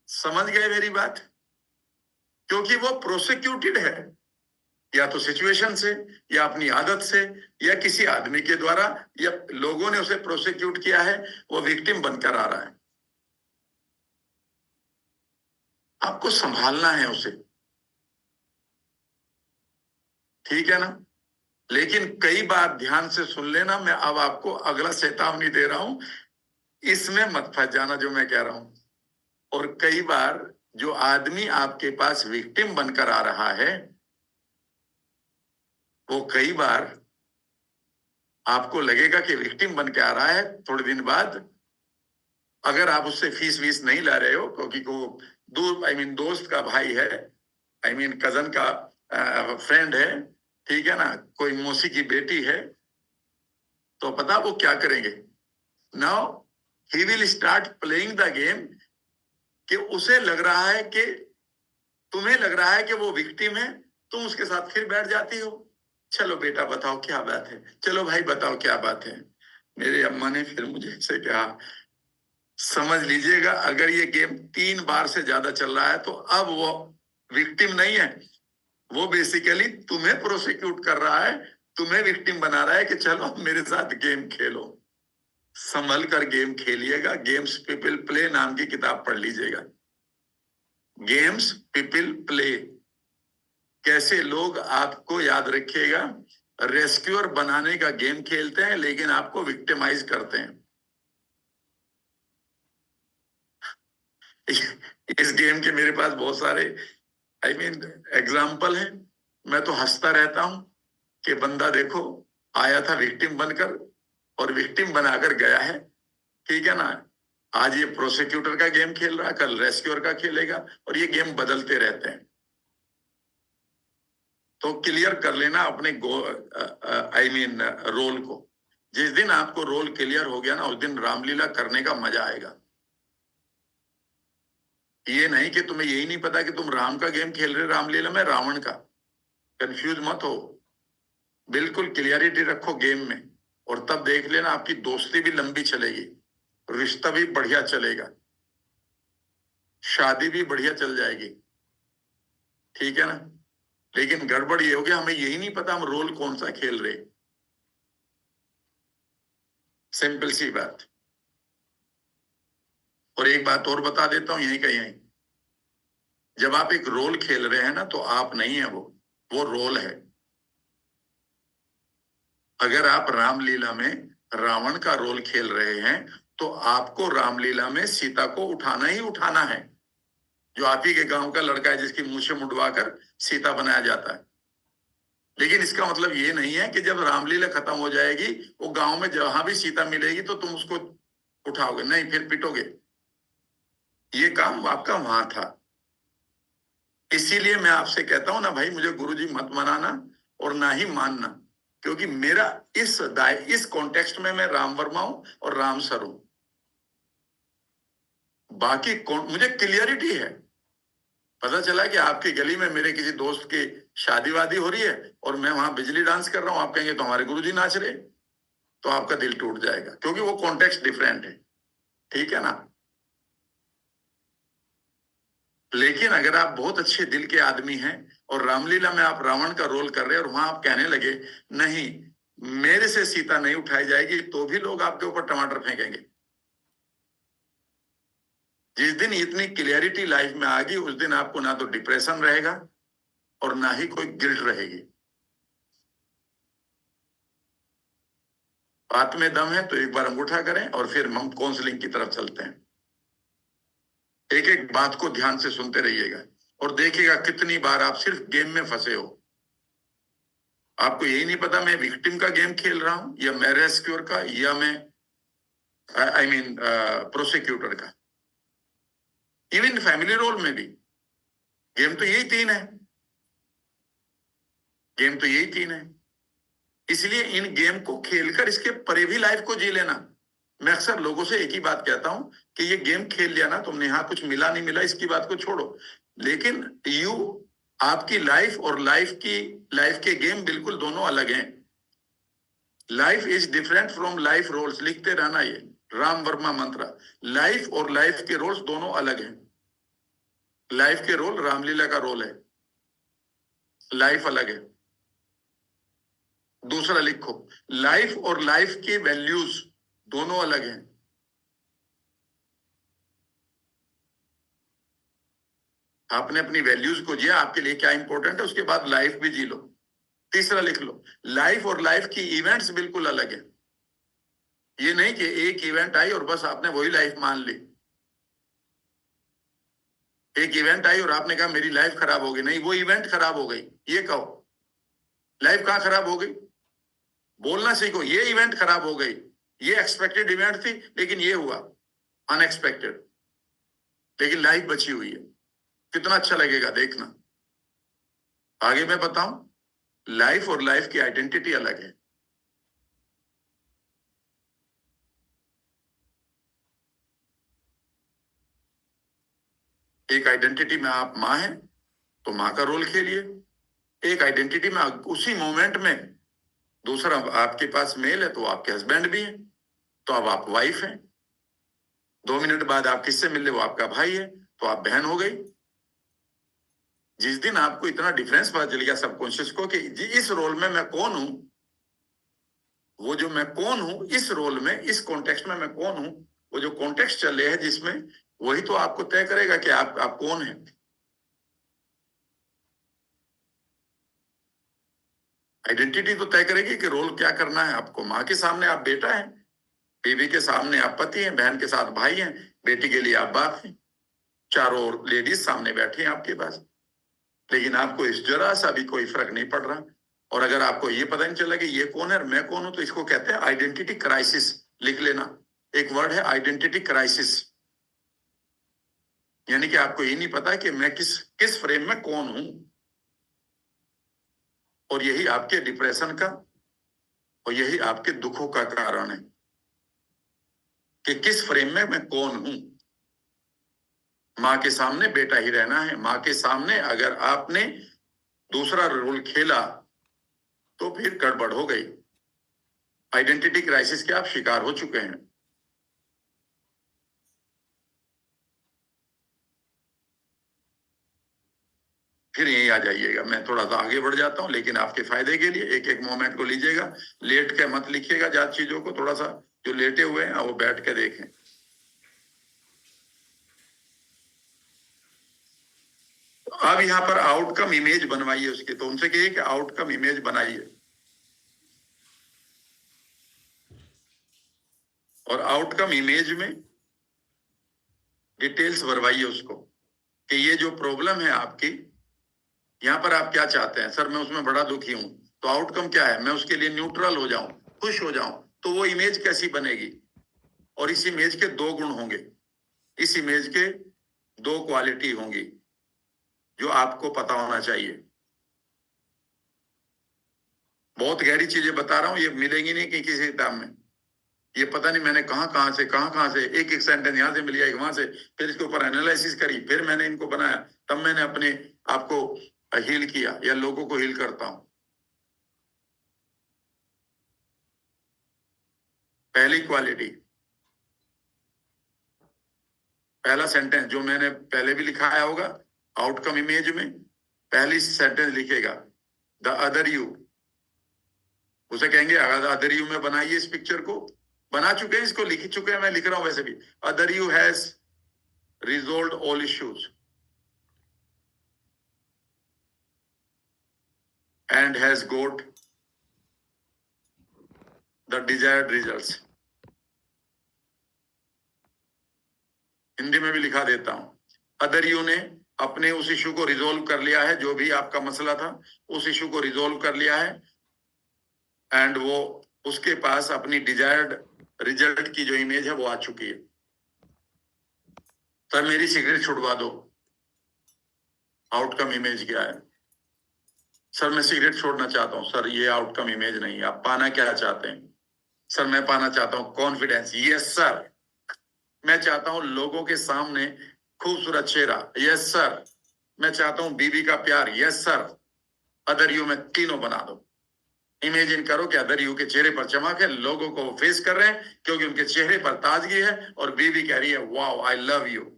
समझ गए मेरी बात? क्योंकि वो प्रोसिक्यूटेड है, या तो सिचुएशन से, या अपनी आदत से, या किसी आदमी के द्वारा, या लोगों ने उसे प्रोसिक्यूट किया है, वो विक्टिम बनकर आ रहा है। आपको संभालना है उसे, ठीक है ना? लेकिन कई बार ध्यान से सुन लेना, मैं अब आपको अगला चेतावनी दे रहा हूं, इसमें मत फंस जाना जो मैं कह रहा हूं। और कई बार जो आदमी आपके पास विक्टिम बनकर आ रहा है, वो कई बार आपको लगेगा कि विक्टिम बन के आ रहा है, थोड़े दिन बाद अगर आप उससे फीस वीस नहीं ला रहे हो, क्योंकि वो दोस्त का भाई है, कजन का फ्रेंड है, ठीक है ना, कोई मौसी की बेटी है, तो पता वो क्या करेंगे? Now he will start playing the game, कि उसे लग रहा है कि तुम्हें लग रहा है कि वो विक्टिम है, तुम उसके साथ फिर बैठ जाती हो। चलो बेटा बताओ क्या बात है, चलो भाई बताओ क्या बात है। मेरे अम्मा ने फिर मुझे ऐसे कहा, समझ लीजिएगा अगर ये गेम 3 बार से ज्यादा चल रहा है तो अब वो विक्टिम नहीं है, वो बेसिकली तुम्हें प्रोसिक्यूट कर रहा है, तुम्हें विक्टिम बना रहा है कि चलो मेरे साथ गेम खेलो। संभल कर गेम खेलिएगा। गेम्स पीपल प्ले नाम की किताब पढ़ लीजिएगा। गेम्स पीपल प्ले, कैसे लोग आपको याद रखिएगा रेस्क्यूअर बनाने का गेम खेलते हैं, लेकिन आपको विक्टिमाइज करते हैं। इस गेम के मेरे पास बहुत सारे एग्जाम्पल हैं। मैं तो हंसता रहता हूं कि बंदा देखो आया था विक्टिम बनकर और विक्टिम बनाकर गया है, ठीक है ना। आज ये प्रोसिक्यूटर का गेम खेल रहा है, कल रेस्क्यूअर का खेलेगा, और ये गेम बदलते रहते हैं। तो क्लियर कर लेना अपने रोल को। जिस दिन आपको रोल क्लियर हो गया ना, उस दिन रामलीला करने का मजा आएगा। ये नहीं कि तुम्हें यही नहीं पता कि तुम राम का गेम खेल रहे, रामलीला में रावण का। कंफ्यूज मत हो, बिल्कुल क्लियरिटी रखो गेम में, और तब देख लेना आपकी दोस्ती भी लंबी चलेगी, रिश्ता भी बढ़िया चलेगा, शादी भी बढ़िया चल जाएगी, ठीक है ना। लेकिन गड़बड़ ये हो गया, हमें यही नहीं पता हम रोल कौन सा खेल रहे। सिंपल सी बात। और एक बात और बता देता हूं यहीं का यहीं, जब आप एक रोल खेल रहे हैं ना, तो आप नहीं है वो रोल है। अगर आप रामलीला में रावण का रोल खेल रहे हैं, तो आपको रामलीला में सीता को उठाना ही उठाना है, जो आप ही के गांव का लड़का है जिसकी मूछें मुंडवाकर सीता बनाया जाता है। लेकिन इसका मतलब ये नहीं है कि जब रामलीला खत्म हो जाएगी, वो गांव में जहां भी सीता मिलेगी तो तुम उसको उठाओगे, नहीं, फिर पिटोगे। ये काम आपका वहां था। इसीलिए मैं आपसे कहता हूं ना भाई, मुझे गुरुजी मत मनाना और ना ही मानना, क्योंकि मेरा इस कॉन्टेक्स्ट में मैं राम वर्मा हूं और राम सर हूं। बाकी मुझे क्लियरिटी है। पता चला कि आपकी गली में मेरे किसी दोस्त की शादी वादी हो रही है और मैं वहां बिजली डांस कर रहा हूं, आप कहेंगे तो हमारे गुरुजी नाच रहे, तो आपका दिल टूट जाएगा, क्योंकि वो कॉन्टेक्स्ट डिफरेंट है, ठीक है ना। लेकिन अगर आप बहुत अच्छे दिल के आदमी हैं और रामलीला में आप रावण का रोल कर रहे हैं और वहां आप कहने लगे नहीं मेरे से सीता नहीं उठाई जाएगी, तो भी लोग आपके ऊपर टमाटर फेंकेंगे। जिस दिन इतनी क्लियरिटी लाइफ में आ गई, उस दिन आपको ना तो डिप्रेशन रहेगा और ना ही कोई गिल्ट रहेगी। बात में दम है तो एक बार अंगूठा करें और फिर हम काउंसलिंग की तरफ चलते हैं। एक एक बात को ध्यान से सुनते रहिएगा और देखिएगा कितनी बार आप सिर्फ गेम में फंसे हो। आपको यही नहीं पता मैं विक्टिम का गेम खेल रहा हूं या मैं रेस्क्यूअर का या मैं प्रोसिक्यूटर का। इवन फैमिली रोल में भी गेम तो यही तीन है, गेम तो यही तीन है। इसलिए इन गेम को खेलकर इसके परे भी लाइफ को जी लेना। मैं अक्सर लोगों से एक ही बात कहता हूं कि ये गेम खेल लिया ना तुमने, यहां कुछ मिला नहीं मिला इसकी बात को छोड़ो, लेकिन आपकी लाइफ और लाइफ के गेम बिल्कुल दोनों अलग हैं। Life is different from life roles, लिखते रहना ये राम वर्मा मंत्र। लाइफ और लाइफ के रोल्स दोनों अलग हैं। लाइफ के रोल रामलीला का रोल है, लाइफ अलग है। दूसरा लिखो, लाइफ और लाइफ की वैल्यूज दोनों अलग हैं। आपने अपनी वैल्यूज को जिया, आपके लिए क्या इंपॉर्टेंट है, उसके बाद लाइफ भी जी लो। तीसरा लिख लो, लाइफ और लाइफ की इवेंट्स बिल्कुल अलग है। ये नहीं कि एक इवेंट आई और बस आपने वही लाइफ मान ली। एक इवेंट आई और आपने कहा मेरी लाइफ खराब हो गई, नहीं, वो इवेंट खराब हो गई, ये कहो। लाइफ कहां खराब हो गई? बोलना सीखो, ये इवेंट खराब हो गई, ये एक्सपेक्टेड इवेंट थी लेकिन ये हुआ अनएक्सपेक्टेड, लेकिन लाइफ बची हुई है। कितना अच्छा लगेगा देखना। आगे मैं बताऊं, लाइफ और लाइफ की आइडेंटिटी अलग है। एक आइडेंटिटी में आप माँ हैं तो माँ का रोल खेलिए, एक आइडेंटिटी में उसी मोमेंट में दूसरा आपके पास मेल है तो आपके हस्बैंड भी हैं, तो अब आप वाइफ हैं। 2 मिनट बाद आप किससे मिल रहे, वो आपका भाई है, तो आप बहन हो गई। जिस दिन आपको इतना डिफरेंस पता चल गया सबकॉन्शियस को कि जी इस रोल में मैं कौन हूं, वो जो मैं कौन हूं इस रोल में, इस कॉन्टेक्स्ट में मैं कौन हूं, वो जो कॉन्टेक्स्ट चल रहे हैं जिसमें, वही तो आपको तय करेगा कि आप कौन हैं। आइडेंटिटी तो तय करेगी कि रोल क्या करना है आपको। माँ के सामने आप बेटा हैं, बीवी के सामने आप पति हैं, बहन के साथ भाई हैं, बेटी के लिए आप बाप हैं। चारों लेडीज सामने बैठी हैं आपके पास, लेकिन आपको इस जरा सा भी कोई फर्क नहीं पड़ रहा। और अगर आपको ये पता नहीं चला कि ये कौन है और मैं कौन हूं, तो इसको कहते हैं आइडेंटिटी क्राइसिस। लिख लेना, एक वर्ड है आइडेंटिटी क्राइसिस, यानी कि आपको ये नहीं पता कि मैं किस किस फ्रेम में कौन हूं। और यही आपके डिप्रेशन का और यही आपके दुखों का कारण है कि किस फ्रेम में मैं कौन हूं। माँ के सामने बेटा ही रहना है। माँ के सामने अगर आपने दूसरा रोल खेला तो फिर गड़बड़ हो गई। आइडेंटिटी क्राइसिस के आप शिकार हो चुके हैं। फिर यहीं आ जाइएगा। मैं थोड़ा सा आगे बढ़ जाता हूं, लेकिन आपके फायदे के लिए एक एक मोमेंट को लीजिएगा। लेट के मत लिखिएगा ज्यादा चीजों को, थोड़ा सा जो लेटे हुए हैं वो बैठ के देखें। अब यहाँ पर आउटकम इमेज बनवाइए उसकी, तो उनसे कहिए कि आउटकम इमेज बनाइए और आउटकम इमेज में डिटेल्स भरवाइए उसको कि ये जो प्रॉब्लम है आपकी, यहाँ पर आप क्या चाहते हैं। सर मैं उसमें बड़ा दुखी हूं, तो आउटकम क्या है, मैं उसके लिए न्यूट्रल हो जाऊं, खुश हो जाऊं, तो वो इमेज कैसी बनेगी। और इस इमेज के 2 गुण होंगे, इस इमेज के 2 क्वालिटी होंगी जो आपको पता होना चाहिए। बहुत गहरी चीजें बता रहा हूं, ये मिलेंगी नहीं कि किसी किताब में। ये पता नहीं मैंने कहां से एक एक सेंटेंस यहां से मिल गया, वहां से, फिर इसके ऊपर एनालिसिस करी, फिर मैंने इनको बनाया, तब मैंने अपने आपको हील किया या लोगों को हील करता हूं। पहली क्वालिटी, पहला सेंटेंस जो मैंने पहले भी लिखाया होगा आउटकम इमेज में, पहली सेंटेंस लिखेगा द अदर यू। उसे कहेंगे अदर यू में बनाइए इस पिक्चर को। बना चुके हैं, इसको लिख चुके हैं, मैं लिख रहा हूं वैसे भी। Other you has resolved all issues and has got the desired results। Hindi में भी लिखा देता हूं, अदर यू ने अपने उस इशू को रिजोल्व कर लिया है, जो भी आपका मसला था उस इशू को रिजोल्व कर लिया है, एंड वो उसके पास अपनी डिजायर्ड रिजल्ट की जो इमेज है वो आ चुकी है। सर मेरी सिगरेट छुड़वा दो, आउटकम इमेज क्या है। सर मैं सिगरेट छोड़ना चाहता हूं। सर ये आउटकम इमेज नहीं है। आप पाना क्या चाहते हैं। सर मैं पाना चाहता हूं कॉन्फिडेंस। Yes sir. मैं चाहता हूं लोगों के सामने खूबसूरत चेहरा। Yes sir. मैं चाहता हूं बीवी का प्यार। Yes sir. अदर यू में तीनों बना दो। इमेजिन करो कि अदर यू के चेहरे पर चमक है, लोगों को फेस कर रहे हैं क्योंकि उनके चेहरे पर ताजगी है, और बीवी कह रही है वाओ आई लव यू।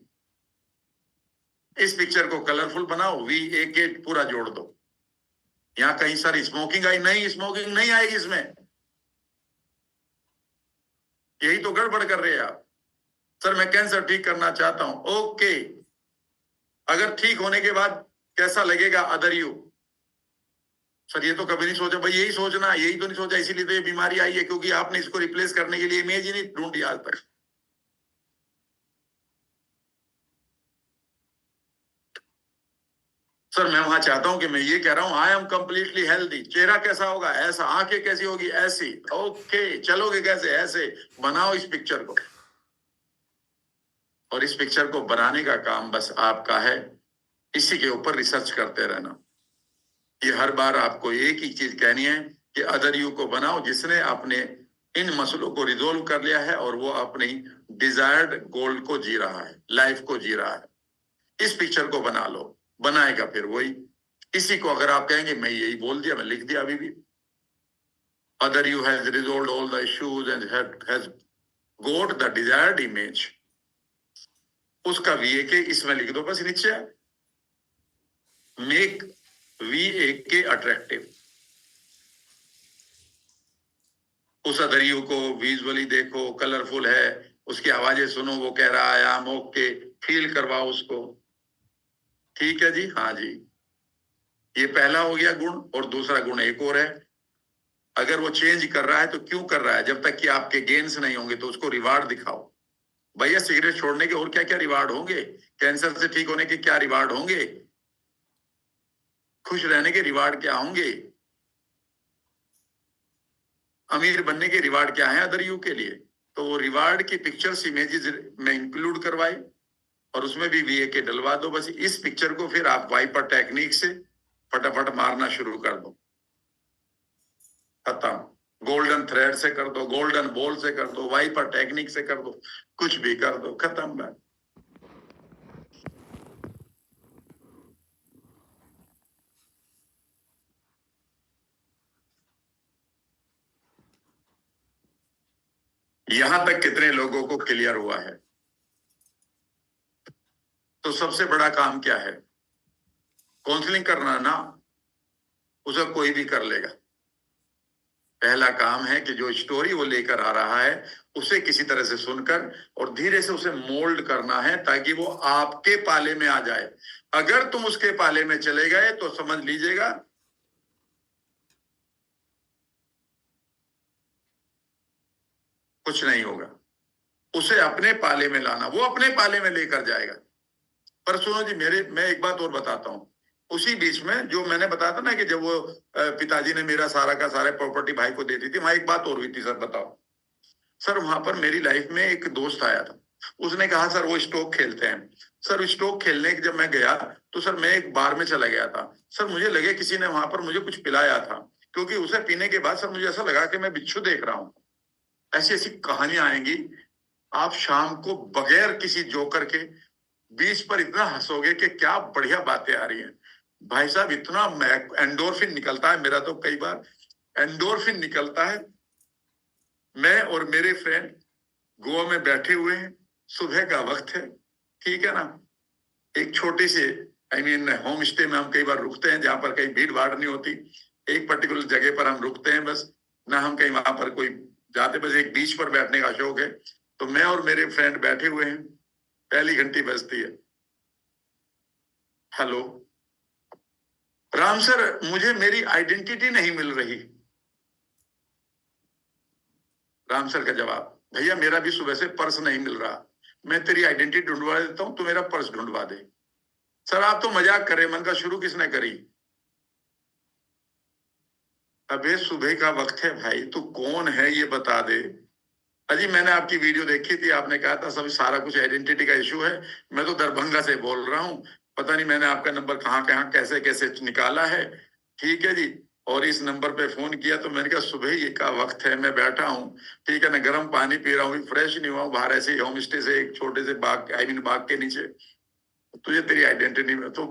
इस पिक्चर को कलरफुल बनाओ, VAK पूरा जोड़ दो। यहाँ कहीं सर स्मोकिंग आई, नहीं, स्मोकिंग नहीं आएगी इसमें। यही तो गड़बड़ कर रहे हैं आप। सर मैं कैंसर ठीक करना चाहता हूं, ओके, अगर ठीक होने के बाद कैसा लगेगा अदर यू? सर ये तो कभी नहीं सोचा भाई, यही सोचना, यही तो नहीं सोचा, इसीलिए तो ये बीमारी आई है, क्योंकि आपने इसको रिप्लेस करने के लिए इमेज ही नहीं ढूंढी आज तक। सर मैं वहां चाहता हूं कि मैं ये कह रहा हूं आई एम कंप्लीटली हेल्दी। चेहरा कैसा होगा? ऐसा। आंखें कैसी होगी? ऐसी। ओके, चलोगे कैसे? ऐसे। बनाओ इस पिक्चर को, और इस पिक्चर को बनाने का काम बस आपका है। इसी के ऊपर रिसर्च करते रहना। ये हर बार आपको एक ही चीज कहनी है कि अदर यू को बनाओ जिसने अपने इन मसलों को रिजोल्व कर लिया है और वो अपनी डिजायर्ड गोल को जी रहा है, लाइफ को जी रहा है। इस पिक्चर को बना लो। बनाएगा फिर वही। इसी को अगर आप कहेंगे मैं यही बोल दिया, मैं लिख दिया अभी भी, other you has resolve all the issues and has goat the desired image, उसका VAK इसमें लिख दो बस नीचे। Make VAK attractive. उस अदरियो को विजुअली देखो, कलरफुल है, उसकी आवाजें सुनो, वो कह रहा है आम ओके, फील करवाओ उसको। ठीक है जी, हाँ जी। ये पहला हो गया गुण। और दूसरा गुण एक और है, अगर वो चेंज कर रहा है तो क्यों कर रहा है? जब तक कि आपके गेन्स नहीं होंगे तो उसको रिवार्ड दिखाओ। भैया सिगरेट छोड़ने के और क्या क्या रिवार्ड होंगे? कैंसर से ठीक होने के क्या रिवार्ड होंगे? खुश रहने के रिवार्ड क्या होंगे? अमीर बनने के रिवार्ड क्या है अदर यू के लिए? तो वो रिवार्ड की पिक्चर्स, इमेजेस में इंक्लूड करवाए और उसमें भी VAK डलवा दो। बस इस पिक्चर को फिर आप वाइपर टेक्निक से फटाफट मारना शुरू कर दो। खत्म। गोल्डन थ्रेड से कर दो, गोल्डन बॉल से कर दो, वाइपर टेक्निक से कर दो, कुछ भी कर दो, खत्म बात। यहां तक कितने लोगों को क्लियर हुआ है? तो सबसे बड़ा काम क्या है? काउंसलिंग करना ना, उसे कोई भी कर लेगा। पहला काम है कि जो स्टोरी वो लेकर आ रहा है उसे किसी तरह से सुनकर और धीरे से उसे मोल्ड करना है ताकि वो आपके पाले में आ जाए। अगर तुम उसके पाले में चले गए तो समझ लीजिएगा कुछ नहीं होगा। उसे अपने पाले में लाना, वो अपने पाले में लेकर जाएगा। पर सुनो जी, मैं एक बात और बताता हूँ। उसी बीच में जो मैंने बताया था ना कि जब वो पिताजी ने मेरा सारा का सारा प्रॉपर्टी भाई को दे दी थी, वहां एक बात और हुई थी। सर बताओ, सर वहां पर मेरी लाइफ में एक दोस्त आया था। उसने कहा सर वो स्टोक खेलते हैं। सर स्टोक खेलने के जब मैं गया तो सर मैं एक बार में चला गया था। सर मुझे लगे किसी ने वहां पर मुझे कुछ पिलाया था, क्योंकि उसे पीने के बाद सर मुझे ऐसा लगा कि मैं बिच्छू देख रहा हूँ। ऐसी ऐसी कहानियां आएंगी। आप शाम को बगैर किसी जोकर के बीच पर इतना हंसोगे कि क्या बढ़िया बातें आ रही हैं। भाई साहब इतना एंडोर्फिन निकलता है, मेरा तो कई बार एंडोर्फिन निकलता है। मैं और मेरे फ्रेंड गोवा में बैठे हुए हैं, सुबह का वक्त है, ठीक है ना। एक छोटी सी होम स्टे में हम कई बार रुकते हैं जहां पर कहीं भीड़ भाड़ नहीं होती। एक पर्टिकुलर जगह पर हम रुकते हैं बस, ना हम कहीं वहां पर कोई जाते, बस एक बीच पर बैठने का शौक है। तो मैं और मेरे फ्रेंड बैठे हुए हैं, पहली घंटी बजती है। हेलो राम सर, मुझे मेरी आइडेंटिटी नहीं मिल रही। राम सर का जवाब, भैया मेरा भी सुबह से पर्स नहीं मिल रहा, मैं तेरी आइडेंटिटी ढूंढवा देता हूं, तू मेरा पर्स ढूंढवा दे। सर आप तो मजाक कर रहे, मन का शुरू किसने करी? अबे सुबह का वक्त है भाई, तू कौन है ये बता दे। अजी मैंने आपकी वीडियो देखी थी, आपने कहा था सब सारा कुछ आइडेंटिटी का इशू है। मैं तो दरभंगा से बोल रहा हूँ, पता नहीं मैंने आपका नंबर कहाँ कहाँ कैसे कैसे निकाला है। ठीक है जी, और इस नंबर पे फोन किया तो मैंने कहा सुबह ये का वक्त है, मैं बैठा हूँ, ठीक है ना, गर्म पानी पी रहा हूँ, फ्रेश नहीं हुआ हूँ, बाहर ऐसे ही होम स्टे से एक छोटे से बाग, बाग के नीचे। तुझे तेरी आइडेंटिटी में तो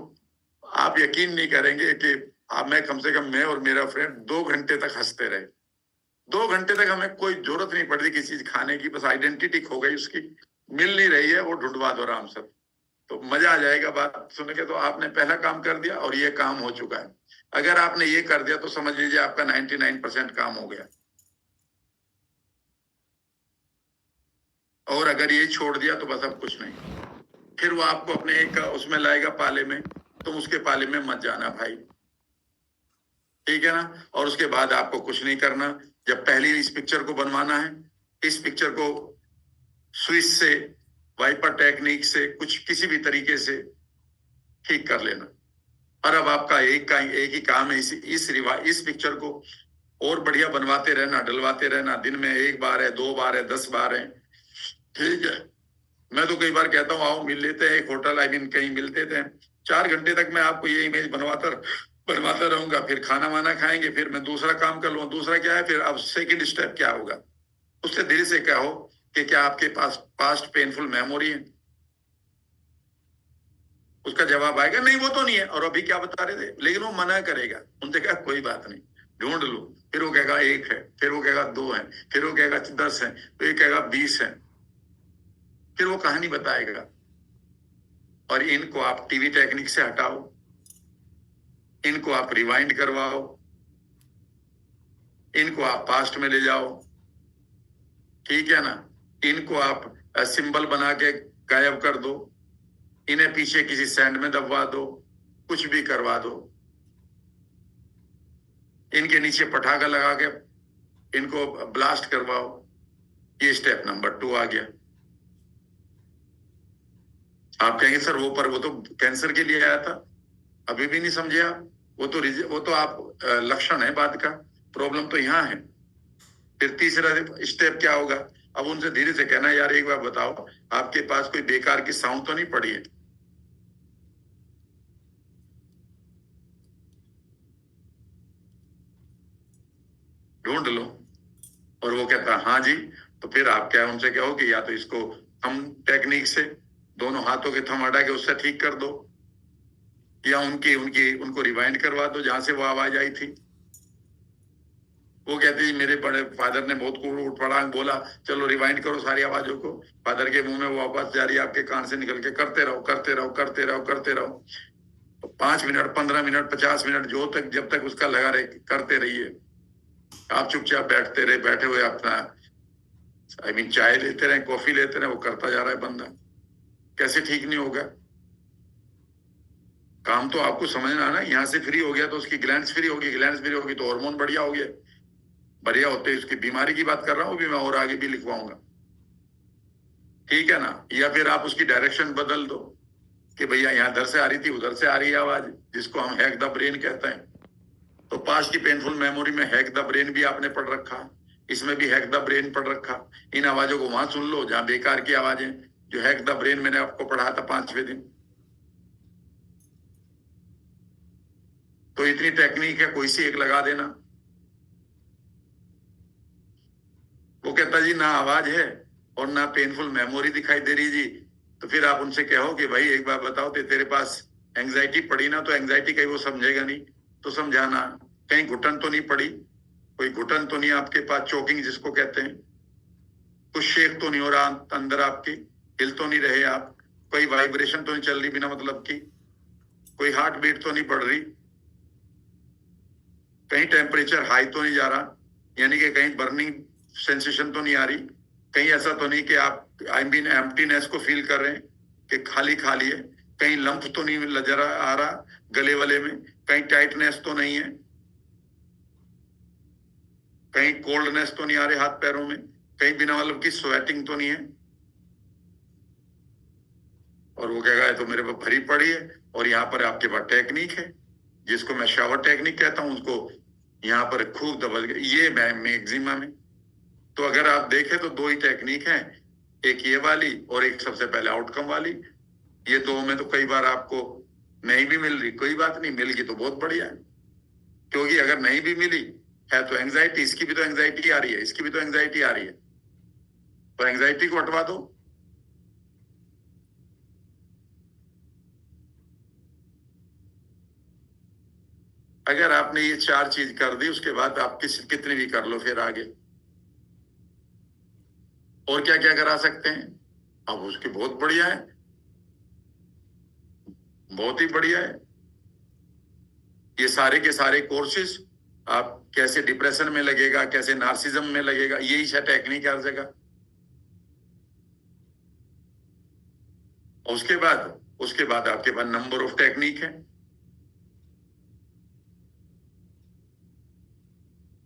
आप यकीन नहीं करेंगे कि आप, मैं कम से कम, मैं और मेरा फ्रेंड 2 घंटे तक हंसते रहे। 2 घंटे तक हमें कोई जरूरत नहीं पड़ रही किसी चीज खाने की, बस आइडेंटिटी खो गई उसकी, मिल नहीं रही है, वो ढूंढवा दो राम सर। तो मजा आ जाएगा बात सुन के। तो आपने पहला काम कर दिया और ये काम हो चुका है। अगर आपने ये कर दिया तो समझ लीजिए आपका 99% काम हो गया। और अगर ये छोड़ दिया तो बस अब कुछ नहीं। फिर वो आपको अपने एक उसमें लाएगा पाले में, तुम उसके पाले में मत जाना भाई, ठीक है ना। और उसके बाद आपको कुछ नहीं करना। जब पहली इस पिक्चर को बनवाना है, इस पिक्चर को स्विच से, वाइपर टेक्निक से, कुछ किसी भी तरीके से ठीक कर लेना। और अब आपका एक ही काम है, इस पिक्चर को और बढ़िया बनवाते रहना, डलवाते रहना। दिन में 1 बार है, 2 बार है, 10 बार है, ठीक है। मैं तो कई बार कहता हूँ आओ मिल लेते हैं, एक होटल कहीं मिलते थे, 4 घंटे तक मैं आपको ये इमेज बनवाता रहूंगा। फिर खाना वाना खाएंगे, फिर मैं दूसरा काम कर लूंगा। दूसरा क्या है, फिर अब सेकंड स्टेप क्या होगा, उससे धीरे से कहो कि क्या आपके पास पास्ट पेनफुल मेमोरी है। उसका जवाब आएगा नहीं वो तो नहीं है, और अभी क्या बता रहे थे, लेकिन वो मना करेगा। उनसे कहा कोई बात नहीं, ढूंढ लो। फिर वो कहेगा 1 है, फिर वो कहेगा 2 है, फिर वो कहेगा 10 है, फिर वो कहेगा 20 है। फिर वो कहानी बताएगा। और इनको आप टीवी टेक्निक से हटाओ, इनको आप रिवाइंड करवाओ, इनको आप पास्ट में ले जाओ, ठीक है ना। इनको आप सिंबल बना के गायब कर दो, इन्हें पीछे किसी सैंड में दबवा दो, कुछ भी करवा दो। इनके नीचे पटाखा लगा के इनको ब्लास्ट करवाओ। ये स्टेप नंबर 2 आ गया। आप कहेंगे सर वो तो कैंसर के लिए आया था, अभी भी नहीं समझे आप। वो तो आप लक्षण है बात का, प्रॉब्लम तो यहाँ है। फिर तीसरा स्टेप क्या होगा, अब उनसे धीरे से कहना यार एक बार बताओ आपके पास कोई बेकार की साउंड तो नहीं पड़ी है। ढूंढ लो। और वो कहता है हाँ जी। तो फिर आप क्या उनसे कहो कि या तो इसको हम टेक्निक से दोनों हाथों के थंब हटा के उससे ठीक कर दो, या उनकी उनकी उनको रिवाइंड करवा दो जहां से वो आवाज आई थी। वो कहते जी मेरे बड़े फादर ने बहुत उठ पड़ांग बोला, चलो रिवाइंड करो सारी आवाजों को। फादर के मुंह में वो आवाज जा रही है आपके कान से निकल के, करते रहो करते रहो करते रहो करते रहो। तो 5 मिनट, 15 मिनट, 50 मिनट, जब तक उसका लगा रहे करते रहिए। आप चुपचाप बैठे हुए अपना चाय लेते रहे, कॉफी लेते रहे, वो करता जा रहा है बंदा। कैसे ठीक नहीं होगा। काम तो आपको समझना है ना। यहाँ से फ्री हो गया तो उसकी ग्लैंड्स फ्री होगी, ग्लैंड्स फ्री होगी तो हार्मोन बढ़िया हो गया। बढ़िया होते ही उसकी बीमारी की बात कर रहा हूँ भी मैं, और आगे भी लिखवाऊंगा, ठीक है ना। या फिर आप उसकी डायरेक्शन बदल दो कि भैया यहाँ इधर से आ रही थी, उधर से आ रही है आवाज, जिसको हम हैक द ब्रेन कहते हैं। तो पास्ट की पेनफुल मेमोरी में हैक द ब्रेन भी आपने पढ़ रखा, इसमें भी हैक द ब्रेन पढ़ रखा। इन आवाजों को वहां सुन लो जहां बेकार की आवाजें, जो हैक द ब्रेन मैंने आपको पढ़ा था 5वें दिन। तो इतनी टेक्निक है, कोई सी एक लगा देना। वो कहता जी ना आवाज है और ना पेनफुल मेमोरी दिखाई दे रही जी। तो फिर आप उनसे कहो कि भाई एक बार बताओ तेरे पास एंग्जाइटी पड़ी ना, तो एंग्जाइटी कहीं वो समझेगा नहीं तो समझाना। कहीं घुटन तो नहीं पड़ी, कोई घुटन तो नहीं आपके पास, चोकिंग जिसको कहते हैं, कुछ शेक तो नहीं हो रहा अंदर आपकी, हिल तो नहीं रहे आप, कोई वाइब्रेशन तो नहीं चल रही बिना मतलब की, कोई हार्ट बीट तो नहीं बढ़ रही, कहीं टेम्परेचर हाई तो नहीं जा रहा, यानी कि कहीं बर्निंग सेंसेशन तो नहीं आ रही, कहीं ऐसा तो नहीं कि आप एम्प्टीनेस को फील कर रहे हैं कि खाली खाली है, कहीं लंप तो नहीं नजर आ रहा गले वाले में, कहीं टाइटनेस तो नहीं है, कहीं कोल्डनेस तो नहीं आ रहे हाथ पैरों में, कहीं बिना मतलब की स्वेटिंग तो नहीं है। और वो कहेगा तो मेरे पास भरी पड़ी है और यहाँ पर आपके पास टेक्निक है जिसको मैं शावर टेक्निक कहता हूँ, उसको यहाँ पर खूब दबल के ये मैक्सिमा में। तो अगर आप देखें तो 2 ही टेक्निक है, एक ये वाली और एक सबसे पहले आउटकम वाली। ये 2 में तो कई बार आपको नहीं भी मिल रही, कोई बात नहीं, मिल गई तो बहुत बढ़िया है। क्योंकि अगर नहीं भी मिली है तो एंग्जाइटी, इसकी भी तो एंग्जाइटी आ रही है, इसकी भी तो एंग्जाइटी आ रही है, तो एंग्जाइटी को हटवा दो। अगर आपने ये 4 चीज कर दी उसके बाद आप कितनी भी कर लो फिर आगे। और क्या क्या करा सकते हैं, अब उसकी बहुत बढ़िया है, बहुत ही बढ़िया है। ये सारे के सारे कोर्सेज, आप कैसे डिप्रेशन में लगेगा, कैसे नार्सिज्म में लगेगा, यही टेक्निक है हर जगह। उसके बाद आपके पास नंबर ऑफ टेक्निक है।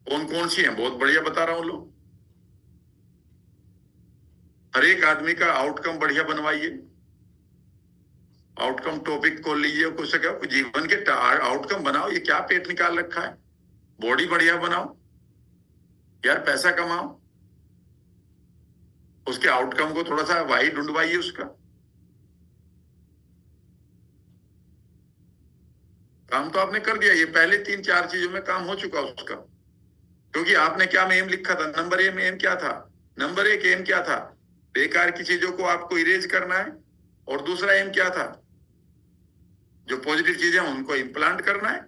कौन कौन सी है, बहुत बढ़िया बता रहा हूं लोग। हर एक आदमी का आउटकम बढ़िया बनवाइए, आउटकम टॉपिक खोल लीजिए, कुछ जीवन के आउटकम बनाओ। ये क्या पेट निकाल रखा है, बॉडी बढ़िया बनाओ यार, पैसा कमाओ। उसके आउटकम को थोड़ा सा वाई ढूंढवाइए उसका। काम तो आपने कर दिया, ये पहले 3-4 चीजों में काम हो चुका उसका। क्योंकि आपने क्या में एम लिखा था, नंबर ए में एम क्या था, नंबर 1 एम क्या था, बेकार की चीजों को आपको इरेज करना है। और दूसरा एम क्या था, जो पॉजिटिव चीजें हैं उनको इम्प्लांट करना है।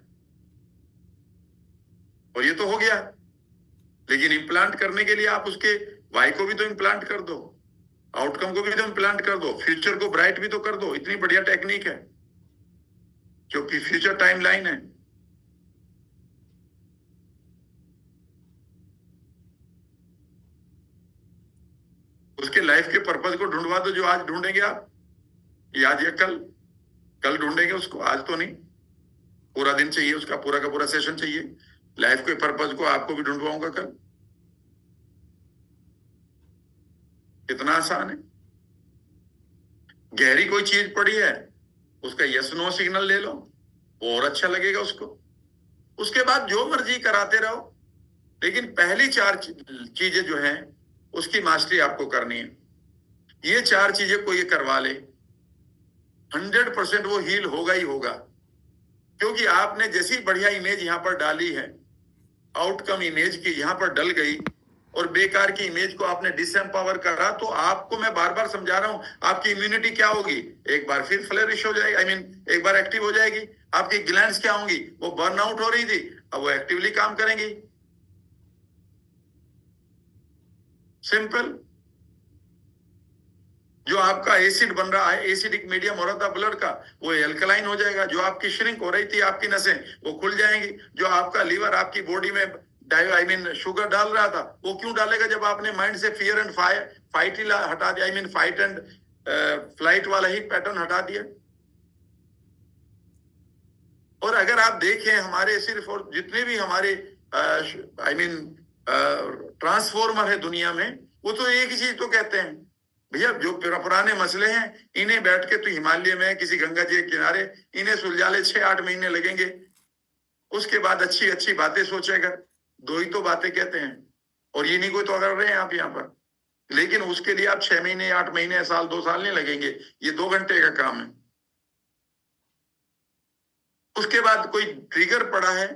और ये तो हो गया, लेकिन इम्प्लांट करने के लिए आप उसके वाई को भी तो इम्प्लांट कर दो, आउटकम को भी तो इम्प्लांट कर दो, फ्यूचर को ब्राइट भी तो कर दो। इतनी बढ़िया टेक्निक है जो कि फ्यूचर टाइमलाइन है। उसके लाइफ के पर्पज को ढूंढवा दो, जो आज ढूंढेंगे आप, ये आज या कल ढूंढेंगे उसको, आज तो नहीं। पूरा दिन चाहिए उसका, पूरा का पूरा सेशन चाहिए। लाइफ के पर्पज को आपको भी ढूंढवाऊंगा कल। कितना आसान है। गहरी कोई चीज पड़ी है, उसका यस नो सिग्नल ले लो, और अच्छा लगेगा उसको। उसके बाद जो मर्जी कराते रहो, लेकिन पहली 4 चीजें जो हैं उसकी मास्टरी आपको करनी है। ये 4 चीजें कोई करवा ले, 100% वो हील होगा ही होगा। क्योंकि आपने जैसी बढ़िया इमेज यहां पर डाली है, आउटकम इमेज की यहां पर डल गई, और बेकार की इमेज को आपने डिसएम्पावर करा, तो आपको मैं बार बार समझा रहा हूं, आपकी इम्यूनिटी क्या होगी, एक बार फिर फ्लरिश हो जाएगी, एक बार एक्टिव हो जाएगी। आपकी ग्लैंड्स क्या होंगी, वो बर्न आउट हो रही थी, अब वो एक्टिवली काम करेंगी। सिंपल। जो आपका एसिड बन रहा है, एसिडिक मीडियम हो रहा था ब्लड का, वो एल्कलाइन हो जाएगा। जो आपकी श्रिंक हो रही थी आपकी नसें, वो खुल जाएंगी। जो आपका लीवर आपकी बॉडी में शुगर डाल रहा था, वो क्यों डालेगा, जब आपने माइंड से फियर एंड फाइट ही हटा दिया, फाइट एंड फ्लाइट वाला ही पैटर्न हटा दिया। और अगर आप देखें हमारे सिर्फ, और जितने भी हमारे ट्रांसफॉर्मर है दुनिया में, वो तो एक ही चीज तो कहते हैं, भैया जो पुराने मसले हैं इन्हें बैठ के, तो हिमालय में किसी गंगा जी के किनारे इन्हें सुलझा ले, 6-8 महीने लगेंगे। उसके बाद अच्छी अच्छी बातें सोचेगा। 2 ही तो बातें कहते हैं, और ये नहीं कोई तो कर रहे हैं आप यहाँ पर। लेकिन उसके लिए आप 6 महीने, 8 महीने, साल, 2 साल नहीं लगेंगे। ये 2 घंटे का काम है। उसके बाद कोई ट्रिगर पड़ा है,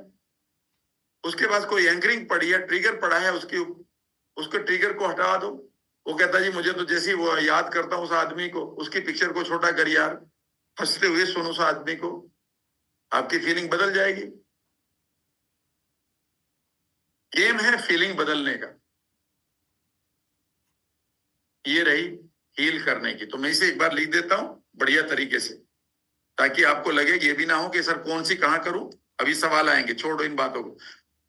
उसके बाद कोई एंकरिंग पड़ी है, ट्रिगर पड़ा है, उसके ट्रिगर को हटा दो। वो कहता जी मुझे तो जैसे वो याद करता हूं उस आदमी को, उसकी पिक्चर को छोटा कर यार, हंसते हुए सुनो उस आदमी को, आपकी फीलिंग बदल जाएगी। गेम है फीलिंग बदलने का। ये रही हील करने की। तो मैं इसे एक बार लिख देता हूं बढ़िया तरीके से, ताकि आपको लगे ये भी ना हो कि सर कौन सी कहां करूं। अभी सवाल आएंगे, छोड़ो इन बातों को।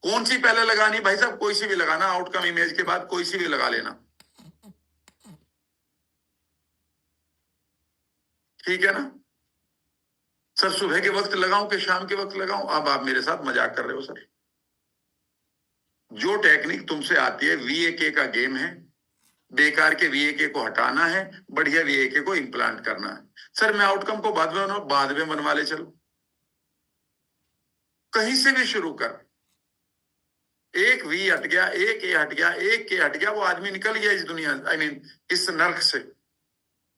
कौन सी पहले लगानी भाई साहब, कोई सी भी लगाना, आउटकम इमेज के बाद कोई सी भी लगा लेना, ठीक है ना। सर सुबह के वक्त लगाऊं कि शाम के वक्त लगाऊं, अब आप मेरे साथ मजाक कर रहे हो सर। जो टेक्निक तुमसे आती है, VAK का गेम है। बेकार के VAK को हटाना है, बढ़िया VAK को इम्प्लांट करना है। सर मैं आउटकम को बाद में बनवा ले, चलो कहीं से भी शुरू कर। एक V हट गया, एक A हट गया, एक K हट गया, वो आदमी निकल गया इस दुनिया, इस नर्क से।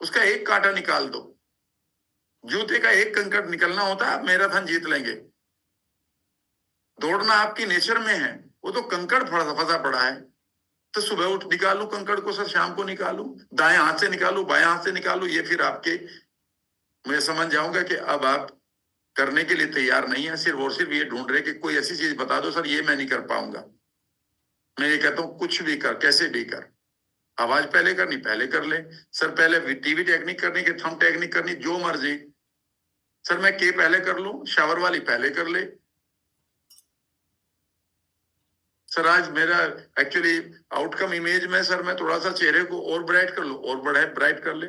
उसका एक कांटा निकाल दो। जूते का एक कंकड़ निकलना होता है, आप मैराथन जीत लेंगे। दौड़ना आपकी नेचर में है, वो तो कंकड़ फंसा पड़ा है। तो सुबह उठ निकालू कंकड़ को सर, शाम को निकालू, दाएं हाथ से निकालू, बाएं हाथ से निकालू, ये फिर आपके, मैं समझ जाऊंगा कि अब आप करने के लिए तैयार नहीं है। सिर्फ और सिर्फ ये ढूंढ रहे कि कोई ऐसी चीज बता दो सर, ये मैं नहीं कर पाऊंगा। मैं ये कहता हूं कुछ भी कर, कैसे भी कर। आवाज पहले करनी, पहले कर ले सर। पहले टीवी टेक्निक करनी कि थंब टेक्निक करनी, जो मर्जी। सर मैं के पहले कर लूं, शावर वाली पहले कर ले, सर आज मेरा एक्चुअली आउटकम इमेज में सर मैं थोड़ा सा चेहरे को और ब्राइट कर लूं, और ब्राइट कर ले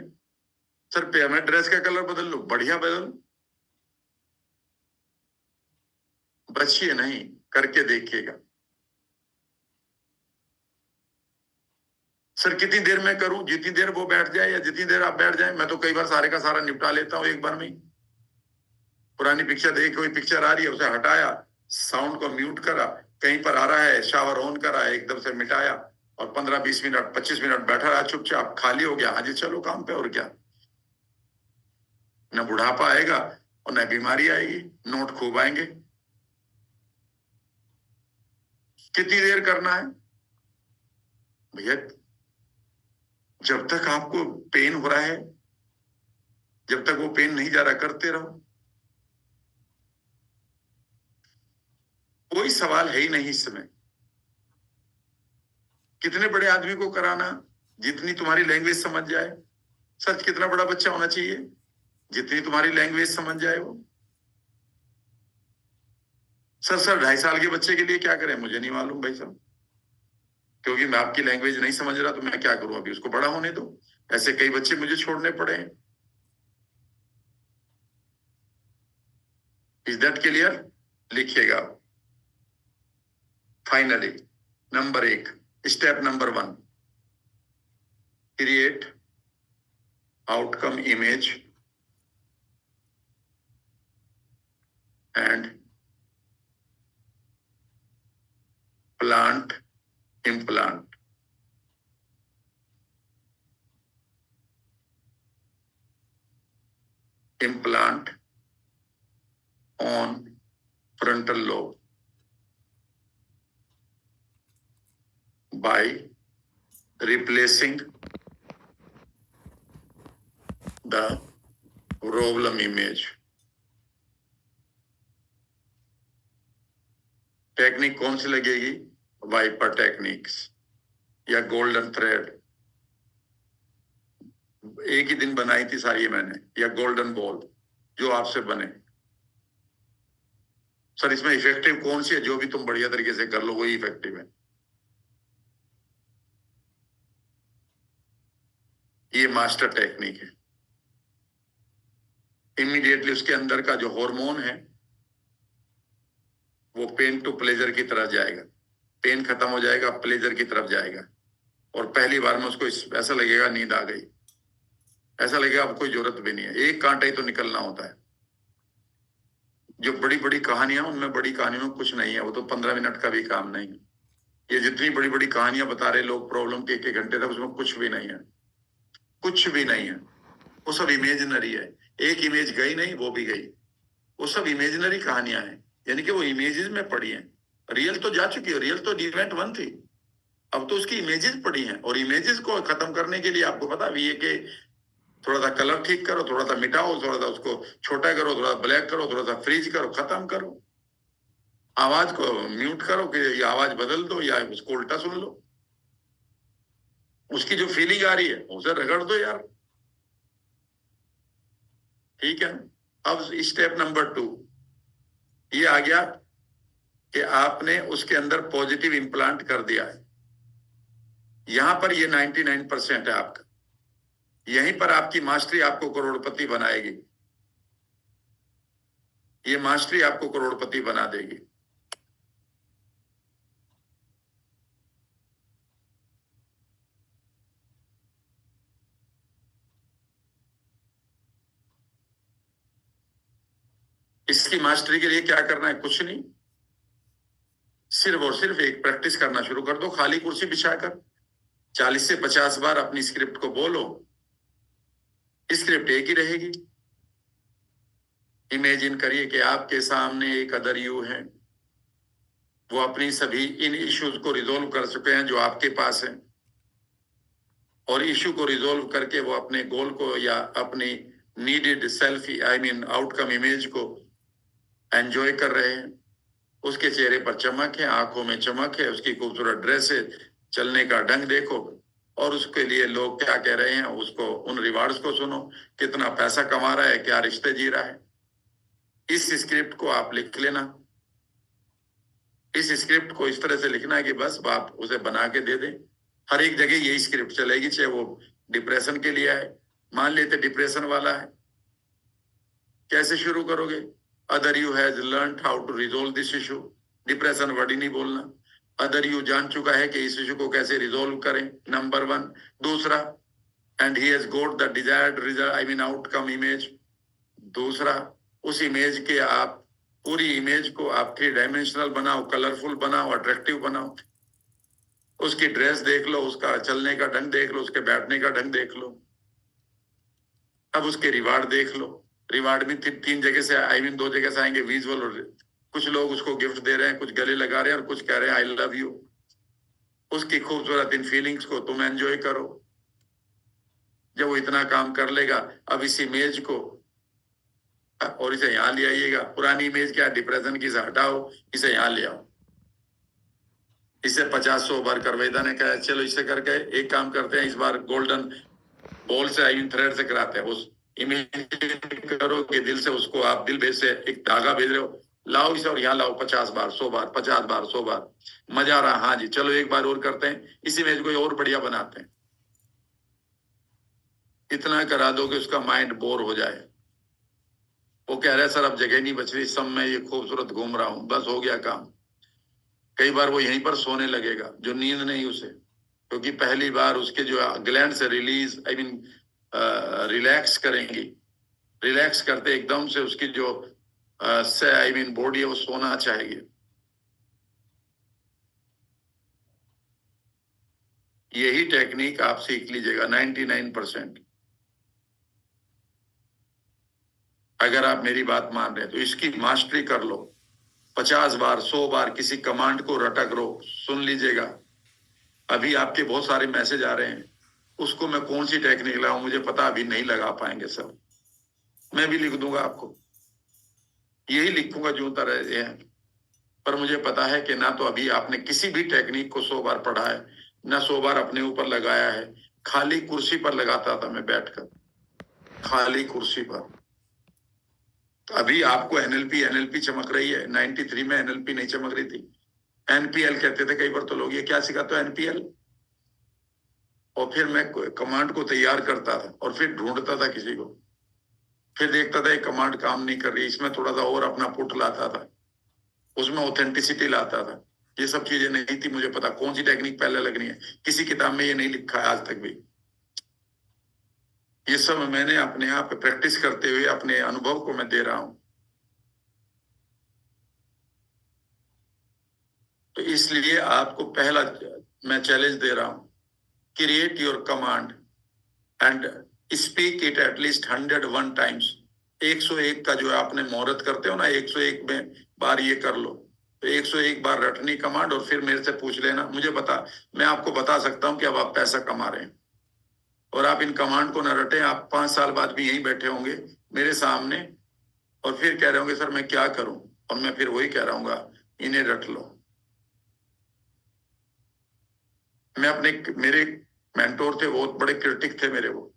सर, पे मैं ड्रेस का कलर बदल लूं, बढ़िया बदल, बचिए नहीं, करके देखिएगा। सर कितनी देर में करूं, जितनी देर वो बैठ जाए या जितनी देर आप बैठ जाए, मैं तो कई बार सारे का सारा निपटा लेता हूं एक बार में। पुरानी पिक्चर देख, कोई पिक्चर आ रही है उसे हटाया, साउंड को म्यूट करा, कहीं पर आ रहा है शावर ऑन करा, एकदम से मिटाया, और 15-20 मिनट 25 मिनट बैठा रहा, चुपचाप खाली हो गया, हाँ जी चलो काम पे, और क्या। न बुढ़ापा आएगा और न बीमारी आएगी, नोट खूब आएंगे। कितनी देर करना है भैया, जब तक आपको पेन हो रहा है, जब तक वो पेन नहीं जा रहा करते रहो, कोई सवाल है ही नहीं इस समय। कितने बड़े आदमी को कराना, जितनी तुम्हारी लैंग्वेज समझ जाए। सच, कितना बड़ा बच्चा होना चाहिए, जितनी तुम्हारी लैंग्वेज समझ जाए वो। सर 2.5 साल के बच्चे के लिए क्या करें मुझे नहीं मालूम भाई साहब, क्योंकि मैं आपकी लैंग्वेज नहीं समझ रहा, तो मैं क्या करूं, अभी उसको बड़ा होने दो। ऐसे कई बच्चे मुझे छोड़ने पड़े हैं। Is that clear? लिखिएगा। Finally number 1, step number 1, create outcome image and plant implant. Implant on frontal lobe by replacing the problem image। Technique कौन सी लगेगी? वाइपर टेक्निक्स या गोल्डन थ्रेड, एक ही दिन बनाई थी सारी मैंने, या गोल्डन बॉल, जो आपसे बने। सर इसमें इफेक्टिव कौन सी है? जो भी तुम बढ़िया तरीके से कर लो वही इफेक्टिव है। ये मास्टर टेक्निक है। इमीडिएटली उसके अंदर का जो हार्मोन है वो पेन टू प्लेजर की तरफ जाएगा, पेन खत्म हो जाएगा, प्लेजर की तरफ जाएगा, और पहली बार में उसको ऐसा लगेगा नींद आ गई, ऐसा लगेगा अब कोई जरूरत भी नहीं है, एक कांटा ही तो निकलना होता है। जो बड़ी बड़ी कहानियां, उनमें बड़ी कहानियों में कुछ नहीं है, वो तो 15 मिनट का भी काम नहीं है। ये जितनी बड़ी बड़ी कहानियां बता रहे लोग प्रॉब्लम के 1-1 घंटे तक, उसमें कुछ भी नहीं है, कुछ भी नहीं है। वो सब इमेजिनरी है। एक इमेज गई नहीं, वो भी गई, वो सब इमेजिनरी कहानियां हैं, यानी कि वो इमेजेस में पड़ी हैं। रियल तो जा चुकी है, रियल तो इवेंट 1 थी, अब तो उसकी इमेजेस पड़ी हैं, और इमेजेस को खत्म करने के लिए आपको पता भी है कि थोड़ा सा कलर ठीक करो, थोड़ा सा मिटाओ, थोड़ा सा उसको छोटा करो, थोड़ा ब्लैक करो, थोड़ा सा फ्रीज करो, खत्म करो। आवाज को म्यूट करो कि ये आवाज बदल दो, या उसको उल्टा सुन लो, उसकी जो फीलिंग आ रही है उसे रगड़ दो यार। ठीक है, अब स्टेप नंबर 2 ये आ गया कि आपने उसके अंदर पॉजिटिव इंप्लांट कर दिया है। यहां पर ये 99% है आपका, यहीं पर आपकी मास्टरी आपको करोड़पति बनाएगी, ये मास्टरी आपको करोड़पति बना देगी। इसकी मास्टरी के लिए क्या करना है? कुछ नहीं, सिर्फ और सिर्फ एक प्रैक्टिस करना शुरू कर दो, खाली कुर्सी बिछाकर 40 से 50 बार अपनी स्क्रिप्ट को बोलो, स्क्रिप्ट एक ही रहेगी। इमेजिन करिए कि आपके सामने एक अदर यू है, वो अपनी सभी इन इश्यूज को रिजोल्व कर चुके हैं जो आपके पास है, और इश्यू को रिजोल्व करके वो अपने गोल को या अपनी needed self I mean outcome image को एंजॉय कर रहे हैं। उसके चेहरे पर चमक है, आंखों में चमक है, उसकी खूबसूरत ड्रेस है, चलने का ढंग देखो, और उसके लिए लोग क्या कह रहे हैं उसको, उन रिवार्ड्स को सुनो, कितना पैसा कमा रहा है, क्या रिश्ते जी रहा है। इस स्क्रिप्ट को आप लिख लेना, इस स्क्रिप्ट को इस तरह से लिखना है कि बस आप उसे बना के दे दें। हर एक जगह यही स्क्रिप्ट चलेगी, चाहे वो डिप्रेशन के लिए है। मान लेते डिप्रेशन वाला है, कैसे शुरू करोगे? Other you has learn how to resolve this issue. Depression word ही नहीं बोलना। अदर यू जान चुका है कि इस इशू को कैसे रिजोल्व करें, नंबर 1। दूसरा, and he has got the desired result, I mean outcome image. दूसरा, उस इमेज के आप पूरी इमेज को आप 3 डायमेंशनल बनाओ, कलरफुल बनाओ, अट्रैक्टिव बनाओ। उसकी ड्रेस देख लो, उसका चलने का ढंग देख लो, उसके बैठने का ढंग देख लो। अब उसके रिवार्ड देख लो। रिवार्ड में 3 जगह से, आई मीन 2 जगह से आएंगे, विजुअल और कुछ लोग उसको गिफ्ट दे रहे हैं, कुछ गले लगा रहे हैं और कुछ कह रहे हैं आई लव यू। उसकी खूबसूरत इन फीलिंग्स को तुम एंजॉय करो। जब वो इतना काम कर लेगा, अब इस इमेज को और इसे यहां ले आइएगा। पुरानी इमेज क्या, डिप्रेशन की, इसे हटाओ, इसे यहां ले आओ। इसे 50-100 बार करवेदा ने कहा, चलो इसे करके एक काम करते हैं, इस बार गोल्डन बॉल से, आई मीन थ्रेड से कराते हैं। उस इमेज करो कि दिल से उसको आप दिल भेज से एक धागा भेज रहे हो, लाओ इसे और यहाँ लाओ 50 बार, 100 बार, 50 बार, 100 बार। मजा आ रहा, हाँ जी, चलो एक बार और करते हैं, इस इमेज को और बढ़िया बनाते हैं। इतना करा दो कि उसका माइंड बोर हो जाए। वो कह रहा है सर अब जगह नहीं बच रही, सब में ये खूबसूरत घूम रहा हूं, बस हो गया काम। कई बार वो यहीं पर सोने लगेगा, जो नींद नहीं उसे, क्योंकि पहली बार उसके जो ग्लैंड से रिलीज, आई मीन रिलैक्स करेंगी। रिलैक्स करते एकदम से उसकी जो से, आई मीन बॉडी है, वो सोना चाहिए। यही टेक्निक आप सीख लीजिएगा 99%। अगर आप मेरी बात मान रहे हैं तो इसकी मास्टरी कर लो। 50 बार, 100 बार किसी कमांड को रटक रो, सुन लीजिएगा। अभी आपके बहुत सारे मैसेज आ रहे हैं, उसको मैं कौन सी टेक्निक लगाऊं मुझे पता अभी नहीं लगा पाएंगे सर। मैं भी लिख दूंगा आपको, यही लिखूंगा जो तरह है। पर मुझे पता है कि ना तो अभी आपने किसी भी टेक्निक को 100 बार पढ़ा है, ना 100 बार अपने ऊपर लगाया है। खाली कुर्सी पर लगाता था मैं बैठकर, खाली कुर्सी पर। तो अभी आपको एनएलपी एनएलपी चमक रही है, 93 में एनएलपी नहीं चमक रही थी। एनपीएल कहते थे कई बार तो लोग, ये क्या सिखाते हो एनपीएल। और फिर मैं कमांड को तैयार करता था और फिर ढूंढता था किसी को, फिर देखता था ये कमांड काम नहीं कर रही, इसमें थोड़ा सा और अपना पुट लाता था, उसमें ऑथेंटिसिटी लाता था। ये सब चीजें नहीं थी मुझे पता कौन सी टेक्निक पहले लगनी है, किसी किताब में ये नहीं लिखा है आज तक भी। ये सब मैंने अपने आप पे प्रैक्टिस करते हुए अपने अनुभव को मैं दे रहा हूं। तो इसलिए आपको पहला मैं चैलेंज दे रहा हूं, create your command and speak it at least 101 times. 101 का जो आपने मुहूर्त करते हो ना, 101 में बार ये कर लो। तो 101 बार रटनी कमांड और फिर मेरे से पूछ लेना, मुझे बता, मैं आपको बता सकता हूं कि अब आप पैसा कमा रहे हैं। और आप इन कमांड को न रटे, आप 5 साल बाद भी यहीं बैठे होंगे मेरे सामने और फिर कह रहे होंगे सर मैं क्या करूं, और मैं फिर वही कह रहा हूँ, इन्हें रट लो। मैं अपने, मेरे मेंटोर थे, बहुत बड़े क्रिटिक थे मेरे वो।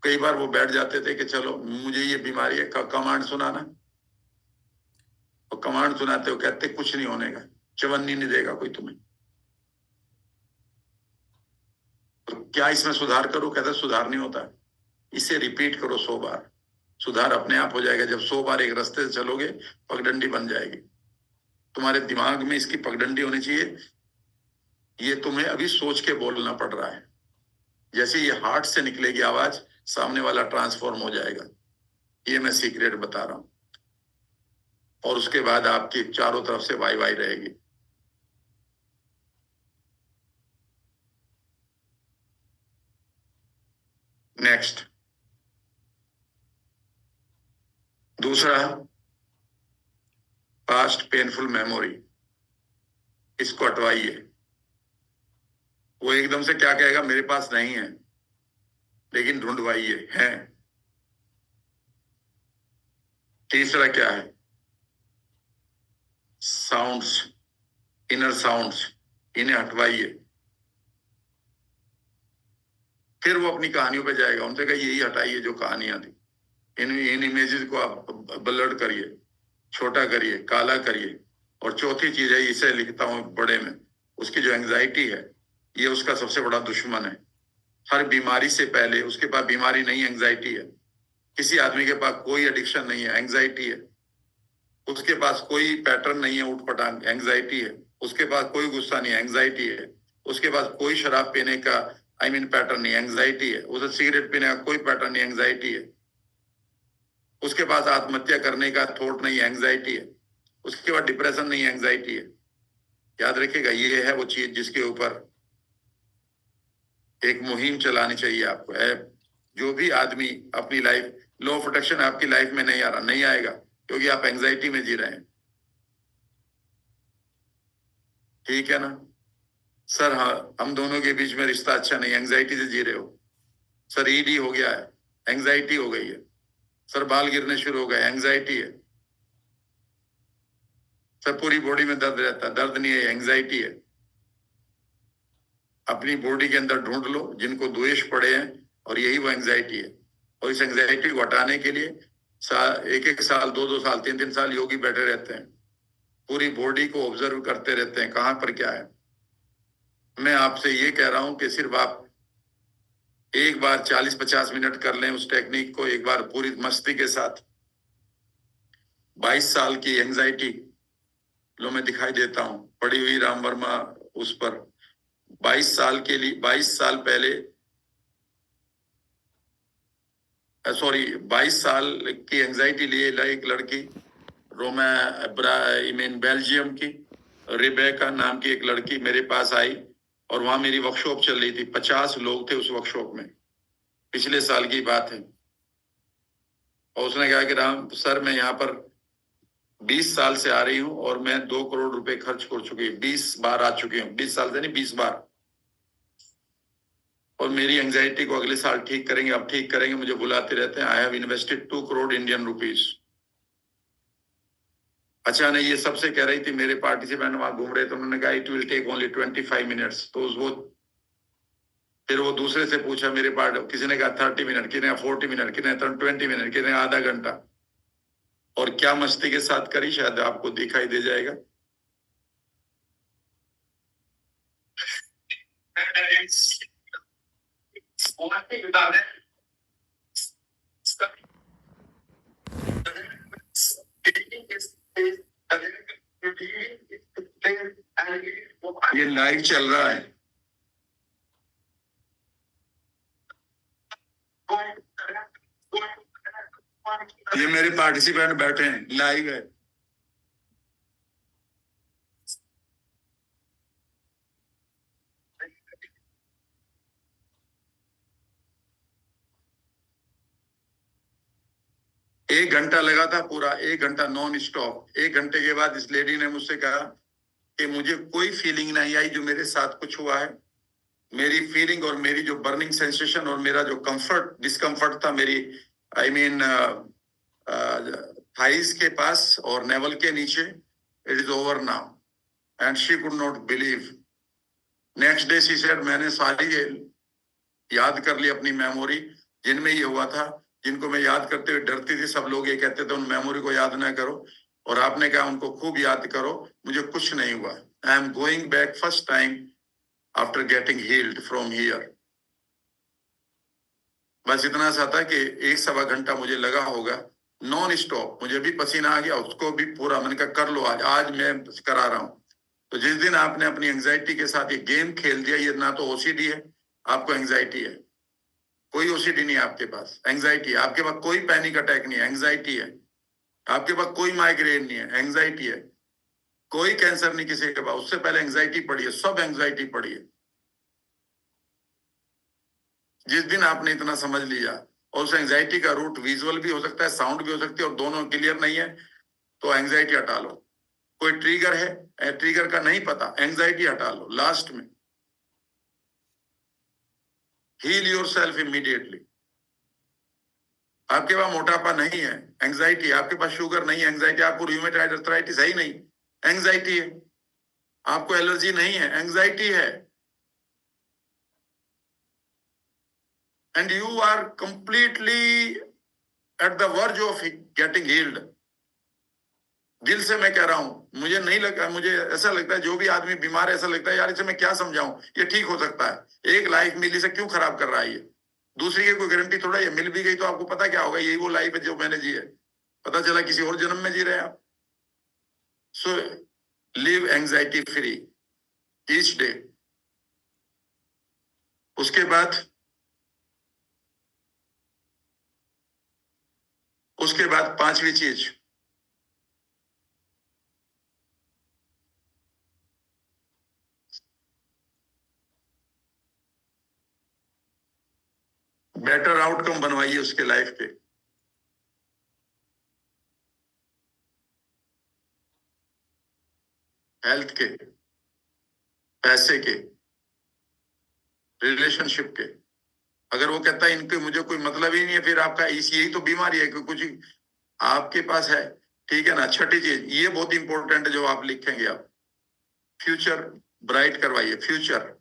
कई बार वो बैठ जाते थे कि चलो मुझे ये बीमारी है, कमांड सुनाना। और कमांड सुनाते हो, कहते कुछ नहीं होने का, चवन्नी नहीं देगा कोई तुम्हें, तो क्या इसमें सुधार करो? कहते सुधार नहीं होता, इसे रिपीट करो 100 बार, सुधार अपने आप हो जाएगा। जब 100 बार एक रास्ते से चलोगे, पगडंडी बन जाएगी। तुम्हारे दिमाग में इसकी पगडंडी होनी चाहिए। ये तुम्हें अभी सोच के बोलना पड़ रहा है, जैसे ये हार्ट से निकलेगी आवाज, सामने वाला ट्रांसफॉर्म हो जाएगा। ये मैं सीक्रेट बता रहा हूं। और उसके बाद आपकी चारों तरफ से वाई वाई रहेगी। नेक्स्ट, दूसरा, पास्ट पेनफुल मेमोरी, इसको हटवाइए। वो एकदम से क्या कहेगा, मेरे पास नहीं है, लेकिन ढूंढवाइए है। तीसरा क्या है, साउंड्स, इनर साउंड्स, इन्हें हटवाइए। फिर वो अपनी कहानियों पे जाएगा, उनसे कहिए यही हटाइए जो कहानियां थी। इन इमेजेस को आप ब्लर करिए, छोटा करिए, काला करिए, और चौथी चीज है, इसे लिखता हूं बड़े में, उसकी जो एंग्जाइटी है, ये उसका सबसे बड़ा दुश्मन है। हर बीमारी से पहले उसके पास बीमारी नहीं, एंग्जाइटी है। किसी आदमी के पास कोई एडिक्शन नहीं है, एंग्जाइटी है। उसके पास कोई पैटर्न नहीं है उठपटांग, एंग्जाइटी है। उसके पास कोई गुस्सा नहीं, एंग्जाइटी है। उसके पास कोई शराब पीने का पैटर्न नहीं, एंग्जाइटी है। उसे सिगरेट पीने का कोई पैटर्न नहीं, एंग्जाइटी है। उसके पास आत्महत्या करने का थॉट नहीं, एंग्जाइटी है। उसके बाद डिप्रेशन नहीं, एंग्जाइटी है। याद रखिएगा, ये है वो चीज जिसके ऊपर एक मुहिम चलानी चाहिए आपको। जो भी आदमी अपनी लाइफ, लो प्रोटेक्शन आपकी लाइफ में नहीं आ रहा, नहीं आएगा, क्योंकि आप एंग्जाइटी में जी रहे हैं। ठीक है ना सर? हाँ, हम दोनों के बीच में रिश्ता अच्छा नहीं, एंग्जाइटी से जी रहे हो। सर ईडी हो गया है, एंग्जाइटी हो गई है। सर बाल गिरने शुरू हो गए, एंग्जाइटी है। सर पूरी बॉडी में दर्द रहता है, दर्द नहीं है, एंग्जाइटी है। अपनी बॉडी के अंदर ढूंढ लो जिनको द्वेष पड़े हैं, और यही वो एंग्जाइटी है। और इस एंग्जाइटी को हटाने के लिए एक एक साल, दो दो साल, तीन तीन साल योगी बैठे रहते हैं, पूरी बॉडी को ऑब्जर्व करते रहते हैं कहां पर क्या है। मैं आपसे ये कह रहा हूं कि सिर्फ आप एक बार 40-50 मिनट कर लें उस टेक्निक को, एक बार पूरी मस्ती के साथ। 22 साल की एंग्जाइटी लो मैं दिखाई देता हूं, पड़ी हुई राम वर्मा उस पर। 22 साल के लिए, 22 साल पहले, सॉरी 22 साल की एंग्जाइटी लिए एक लड़की, बेल्जियम की रिबेका नाम की एक लड़की मेरे पास आई, और वहां मेरी वर्कशॉप चल रही थी। 50 लोग थे उस वर्कशॉप में, पिछले साल की बात है। और उसने कहा कि राम सर, मैं यहाँ पर 20 साल से आ रही हूँ और मैं 2 करोड़ रुपए खर्च कर चुकी हूँ, 20 बार आ चुकी हूँ। 20 साल से नहीं, 20 बार। और मेरी एंग्जाइटी को अगले साल ठीक करेंगे, अब ठीक करेंगे, मुझे बुलाते रहते हैं। I have invested 2 crore Indian rupees. अच्छा नहीं, ये सबसे कह रही थी, मेरे पार्टिसिपेंट वहां घूम रहे थे, उन्होंने कहा it will take only 25 minutes. तो वो फिर वो दूसरे से पूछा, मेरे पार्ट किसी ने कहा 30 मिनट, किसी ने 40 मिनट, किसी ने 20 मिनट, किसी ने आधा घंटा। और क्या मस्ती के साथ करी, शायद आपको दिखाई दे जाएगा। ये लाइव चल रहा है। ये मेरे पार्टिसिपेंट बैठे हैं, लाइव है। एक घंटा लगा था, पूरा 1 घंटा नॉन स्टॉप। 1 घंटे के बाद इस लेडी ने मुझसे कहा कि मुझे कोई फीलिंग नहीं आई जो मेरे साथ कुछ हुआ है। मेरी फीलिंग और मेरी जो बर्निंग सेंसेशन और मेरा जो कंफर्ट डिस्कम्फर्ट था, मेरी थाइस के पास और नेवल के नीचे, it is over now. And she could not believe. Next day she said, मैंने सारी याद कर ली अपनी मेमोरी जिनमें ये हुआ था, जिनको मैं याद करते हुए डरती थी। सब लोग ये कहते थे उन मेमोरी को याद ना करो, और आपने कहा उनको खूब याद करो। मुझे कुछ नहीं हुआ। I am going back first time after getting heeled from here. बस इतना सा था कि 1-1.25 घंटा मुझे लगा होगा नॉन स्टॉप। मुझे भी पसीना आ गया, उसको भी पूरा। मैंने कहा कर लो, आज आज मैं करा रहा हूं। तो जिस दिन आपने अपनी एंग्जाइटी के साथ ये गेम खेल दिया, ये ना तो ओसीडी है, आपको एंग्जाइटी है। कोई ओसीडी नहीं है आपके पास, एंग्जाइटी है। आपके पास कोई पैनिक अटैक नहीं है, एंग्जाइटी है। आपके पास कोई माइग्रेन नहीं है, एंग्जाइटी है। कोई कैंसर नहीं किसी के पास, उससे पहले एंग्जाइटी पड़ी है, सब एंग्जाइटी पड़ी है। जिस दिन आपने इतना समझ लिया, और उस एंग्जाइटी का रूट विजुअल भी हो सकता है, साउंड भी हो सकती है, और दोनों क्लियर नहीं है, तो एंग्जाइटी हटा लो। कोई ट्रिगर है, ट्रिगर का नहीं पता, एंग्जाइटी हटा लो लास्ट में। Heal yourself immediately. आपके पास मोटापा नहीं है, एंग्जाइटी। आपके पास शुगर नहीं है, एंग्जाइटी। आपको रूमेटाइड आर्थराइटिस है ही नहीं, एंग्जाइटी है। आपको एलर्जी नहीं है, एंग्जाइटी है। And you are completely at the verge of getting healed. दिल से मैं कह रहा हूं, मुझे नहीं लगता, मुझे ऐसा लगता है जो भी आदमी बीमार है ऐसा लगता है यार इसे मैं क्या समझाऊं, ये ठीक हो सकता है, एक लाइफ मिली से क्यों खराब कर रहा है ये, दूसरी की कोई गारंटी थोड़ा, ये मिल भी गई तो आपको पता क्या होगा, यही वो लाइफ है जो मैंने जी है, पता चला किसी और जन्म में जी रहे हैं आप। So live anxiety free each day. उसके बाद पांचवी चीज, बेटर आउटकम बनवाइए उसके लाइफ के। हेल्थ के, पैसे के, रिलेशनशिप के। अगर वो कहता है इनके मुझे कोई मतलब ही नहीं है, फिर आपका यही तो बीमारी है कि कुछ आपके पास है, ठीक है ना। छठी चीज, ये बहुत इंपॉर्टेंट है जो आप लिखेंगे, आप फ्यूचर ब्राइट करवाइए। फ्यूचर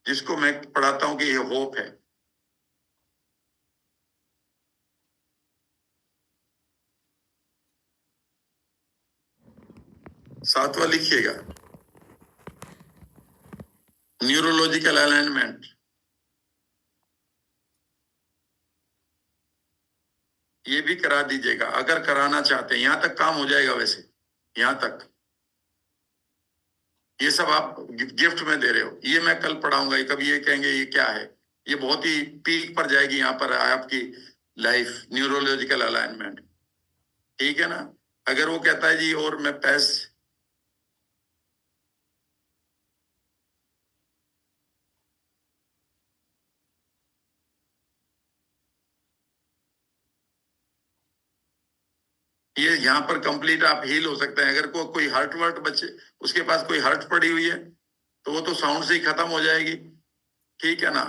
जिसको मैं पढ़ाता हूं कि ये होप है। सातवां लिखिएगा, न्यूरोलॉजिकल अलाइनमेंट। ये भी करा दीजिएगा अगर कराना चाहते हैं, यहां तक काम हो जाएगा वैसे, यहां तक ये सब आप गिफ्ट में दे रहे हो, ये मैं कल पढ़ाऊंगा, कभी ये कहेंगे ये क्या है, ये बहुत ही पीक पर जाएगी यहाँ पर आपकी लाइफ, न्यूरोलॉजिकल अलाइनमेंट, ठीक है ना। अगर वो कहता है जी और मैं पैसे, ये यहाँ पर कंप्लीट आप हील हो सकते हैं। अगर कोई हर्ट वर्ट बच्चे, उसके पास कोई हर्ट पड़ी हुई है तो वो तो साउंड से ही खत्म हो जाएगी, ठीक है ना।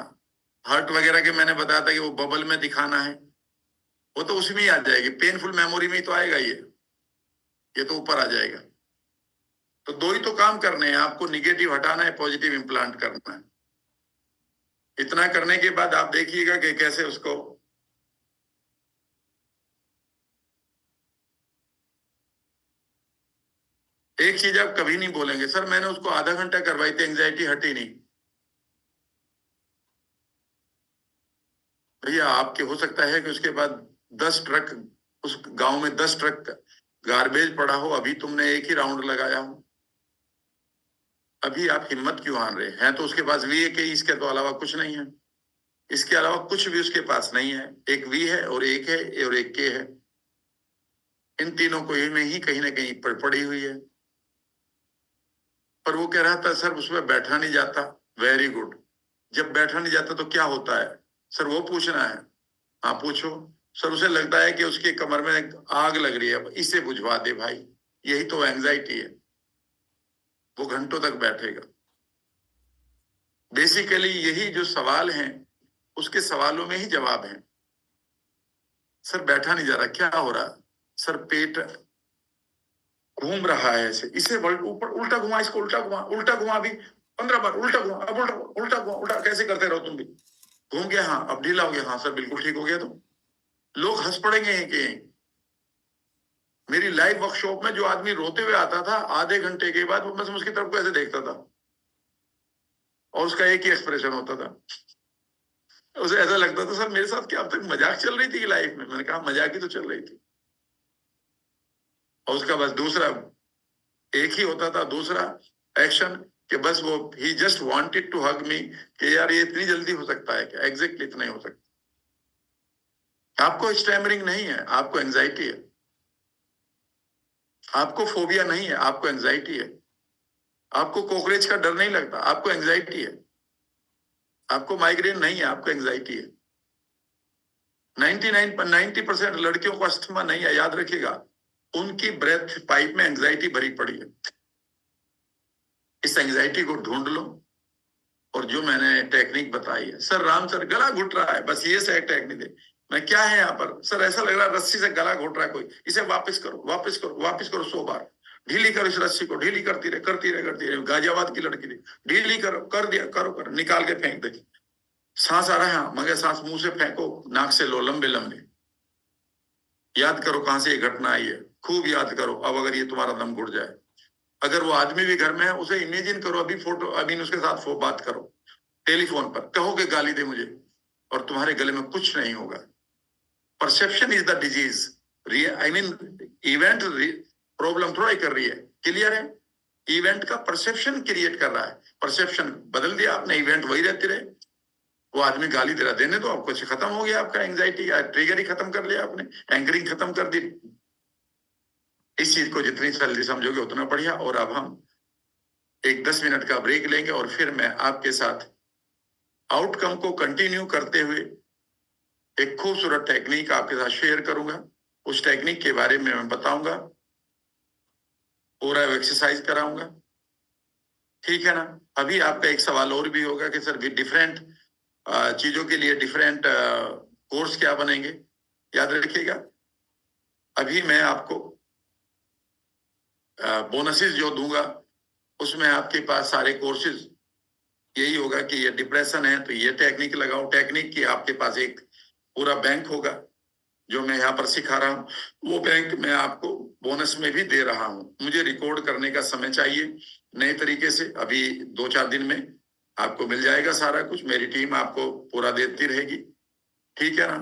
हर्ट वगैरह के मैंने बताया था कि वो बबल में दिखाना है, वो तो उसमें ही आ जाएगी, पेनफुल मेमोरी में ही तो आएगा ये तो ऊपर आ जाएगा। तो दो ही तो काम करने हैं आपको, निगेटिव हटाना है, पॉजिटिव इम्प्लांट करना है। इतना करने के बाद आप देखिएगा कि कैसे उसको, एक चीज आप कभी नहीं बोलेंगे सर मैंने उसको आधा घंटा करवाई थी एंजाइटी हटी नहीं। भैया आपके हो सकता है कि उसके बाद 10 ट्रक, उस गांव में 10 ट्रक गार्बेज पड़ा हो, अभी तुमने एक ही राउंड लगाया हो, अभी आप हिम्मत क्यों हार रहे हैं। तो उसके पास वी है कि इसके तो अलावा कुछ नहीं है, इसके अलावा कुछ भी उसके पास नहीं है, एक वी है और एक है और एक के है, इन तीनों को ही में ही कहीं ना कहीं पड़ी हुई है। पर वो कह रहा था सर उसमें बैठा नहीं जाता। वेरी गुड, जब बैठा नहीं जाता तो क्या होता है सर, वो पूछना है। हाँ पूछो। सर उसे लगता है कि उसकी कमर में आग लग रही है, इसे बुझवा दे भाई, यही तो एंजाइटी है, वो घंटों तक बैठेगा। बेसिकली यही जो सवाल हैं उसके सवालों में ही जवाब है। सर बैठा नहीं जा रहा, क्या हो रहा, सर पेट घूम रहा है ऐसे, इसे ऊपर उल्टा घुमा, इसको उल्टा घुमा, उल्टा घुमा, भी 15 बार उल्टा घुमा, अब उल्टा उल्टा घुमा, उल्टा कैसे करते रहो तुम भी। घूम गया, हाँ अब ढीला हो गया, हाँ सर बिल्कुल ठीक हो गया। तो लोग हंस पड़ेंगे कि मेरी लाइव वर्कशॉप में जो आदमी रोते हुए आता था आधे घंटे के बाद, वो मैं उसकी तरफ को ऐसे देखता था और उसका एक ही एक्सप्रेशन होता था, उसे ऐसा लगता था सर मेरे साथ क्या अब तक मजाक चल रही थी लाइफ में। मैंने कहा मजाक ही तो चल रही थी। और उसका बस दूसरा एक ही होता था, दूसरा एक्शन, कि बस वो ही जस्ट वांटेड टू हग मी, कि यार ये इतनी जल्दी हो सकता है क्या, एग्जैक्टली इतना ही हो सकता है। आपको स्टैमरिंग नहीं है, आपको एंजाइटी है, आपको फोबिया नहीं है, आपको एंजाइटी है। आपको कॉकरोच का डर नहीं लगता, आपको एंजाइटी है। आपको माइग्रेन नहीं है, आपको एंजाइटी है। 90% लड़कियों को अस्थमा नहीं है, याद रखिएगा, उनकी ब्रेथ पाइप में एंजाइटी भरी पड़ी है। इस एंजाइटी को ढूंढ लो, और जो मैंने टेक्निक बताई है, सर राम सर गला घुट रहा है, बस ये से टेक्निक दे। मैं क्या है यहाँ पर सर, ऐसा लग रहा है रस्सी से गला घुट रहा है कोई, इसे वापस करो, वापस करो, वापस करो, 100 बार ढीली करो, इस रस्सी को ढीली करती रहे, करती रहे, करती रहे। गाजियाबाद की लड़की थी, ढीली करो, कर दिया, करो करो, निकाल के फेंक दे। सांस आ रहा है हाँ, मगर सांस मुंह से फेंको, नाक से लो, लंबे लंबे। याद करो कहां से ये घटना आई है, खूब याद करो। अब अगर ये तुम्हारा दम घुट जाए, अगर वो आदमी भी घर में है, उसे इमेजिन करो, अभी फोटो, अभी उसके साथ बात करो टेलीफोन पर, कहो कि गाली दे मुझे, और तुम्हारे गले में कुछ नहीं होगा। Perception is the disease. I mean event problem थोड़ा ही कर रही है, क्लियर है? इवेंट का परसेप्शन क्रिएट कर रहा है, परसेप्शन बदल दिया आपने, इवेंट वही रहते रहे। वो आदमी गाली दे रहा, देने तो आपको खत्म हो गया, आपका एंग्जाइटी ट्रिगर ही खत्म कर लिया आपने, एंकरिंग खत्म कर दी। इस चीज को जितनी जल्दी समझोगे उतना बढ़िया। और अब हम एक 10 मिनट का ब्रेक लेंगे और फिर मैं आपके साथ आउटकम को कंटिन्यू करते हुए एक खूबसूरत टेक्निक आपके साथ शेयर करूंगा। उस टेक्निक के बारे में मैं बताऊंगा, पूरा एक्सरसाइज कराऊंगा, ठीक है ना? अभी आपका एक सवाल और भी होगा कि सर भी डिफरेंट चीजों के लिए डिफरेंट कोर्स क्या बनेंगे? याद रखिएगा, अभी मैं आपको बोनसेस जो दूंगा उसमें आपके पास सारे कोर्सेज यही होगा कि ये डिप्रेशन है तो ये टेक्निक लगाओ, टेक्निक की आपके पास एक पूरा बैंक होगा जो मैं यहाँ पर सिखा रहा हूँ। वो बैंक मैं आपको बोनस में भी दे रहा हूँ। मुझे रिकॉर्ड करने का समय चाहिए नए तरीके से, अभी 2-4 दिन में आपको मिल जाएगा सारा कुछ, मेरी टीम आपको पूरा देती रहेगी, ठीक है ना?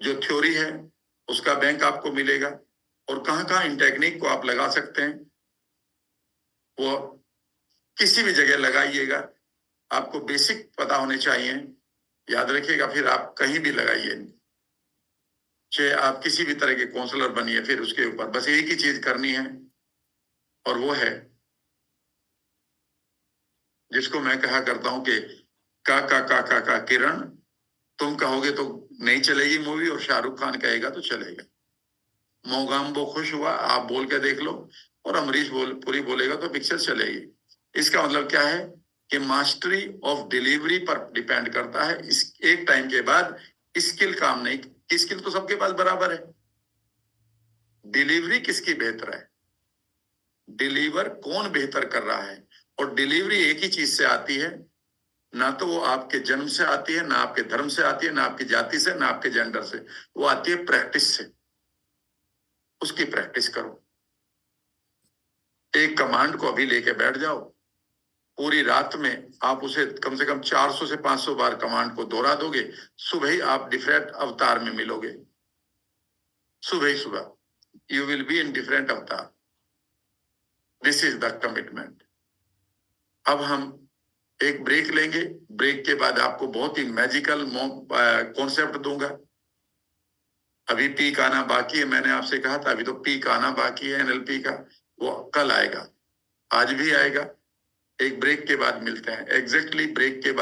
जो थ्योरी है उसका बैंक आपको मिलेगा, और कहाँ कहाँ इन टेक्निक को आप लगा सकते हैं वो किसी भी जगह लगाइएगा। आपको बेसिक पता होने चाहिए, याद रखिएगा, फिर आप कहीं भी लगाइए, चाहे आप किसी भी तरह के काउंसलर बनिए, फिर उसके ऊपर बस एक ही चीज करनी है, और वो है जिसको मैं कहा करता हूं कि का किरण, तुम कहोगे तो नहीं चलेगी मूवी, और शाहरुख खान कहेगा तो चलेगा। मोगाम्बो खुश हुआ, आप बोल के देख लो, और अमरीश पूरी बोलेगा तो पिक्चर चलेगी। इसका मतलब क्या है कि मास्टरी ऑफ डिलीवरी पर डिपेंड करता है। इस एक टाइम के बाद स्किल काम नहीं, स्किल तो सबके पास बराबर है, डिलीवरी किसकी बेहतर है, डिलीवर कौन बेहतर कर रहा है। और डिलीवरी एक ही चीज से आती है, ना तो वो आपके जन्म से आती है, ना आपके धर्म से आती है, ना आपकी जाति से, ना आपके जेंडर से, वो आती है प्रैक्टिस से। उसकी प्रैक्टिस करो। एक कमांड को अभी लेके बैठ जाओ, पूरी रात में आप उसे कम से कम 400 से 500 बार कमांड को दोहरा दोगे, सुबह ही आप डिफरेंट अवतार में मिलोगे। सुबह ही सुबह you will be in different avatar. This is the commitment. अब हम एक ब्रेक लेंगे, ब्रेक के बाद आपको बहुत ही मैजिकल कॉन्सेप्ट दूंगा। अभी पीक आना बाकी है, मैंने आपसे कहा था अभी तो पीक आना बाकी है एनएलपी का, वो कल आएगा, आज भी आएगा। एक ब्रेक के बाद मिलते हैं, एग्जैक्टली ब्रेक के बाद।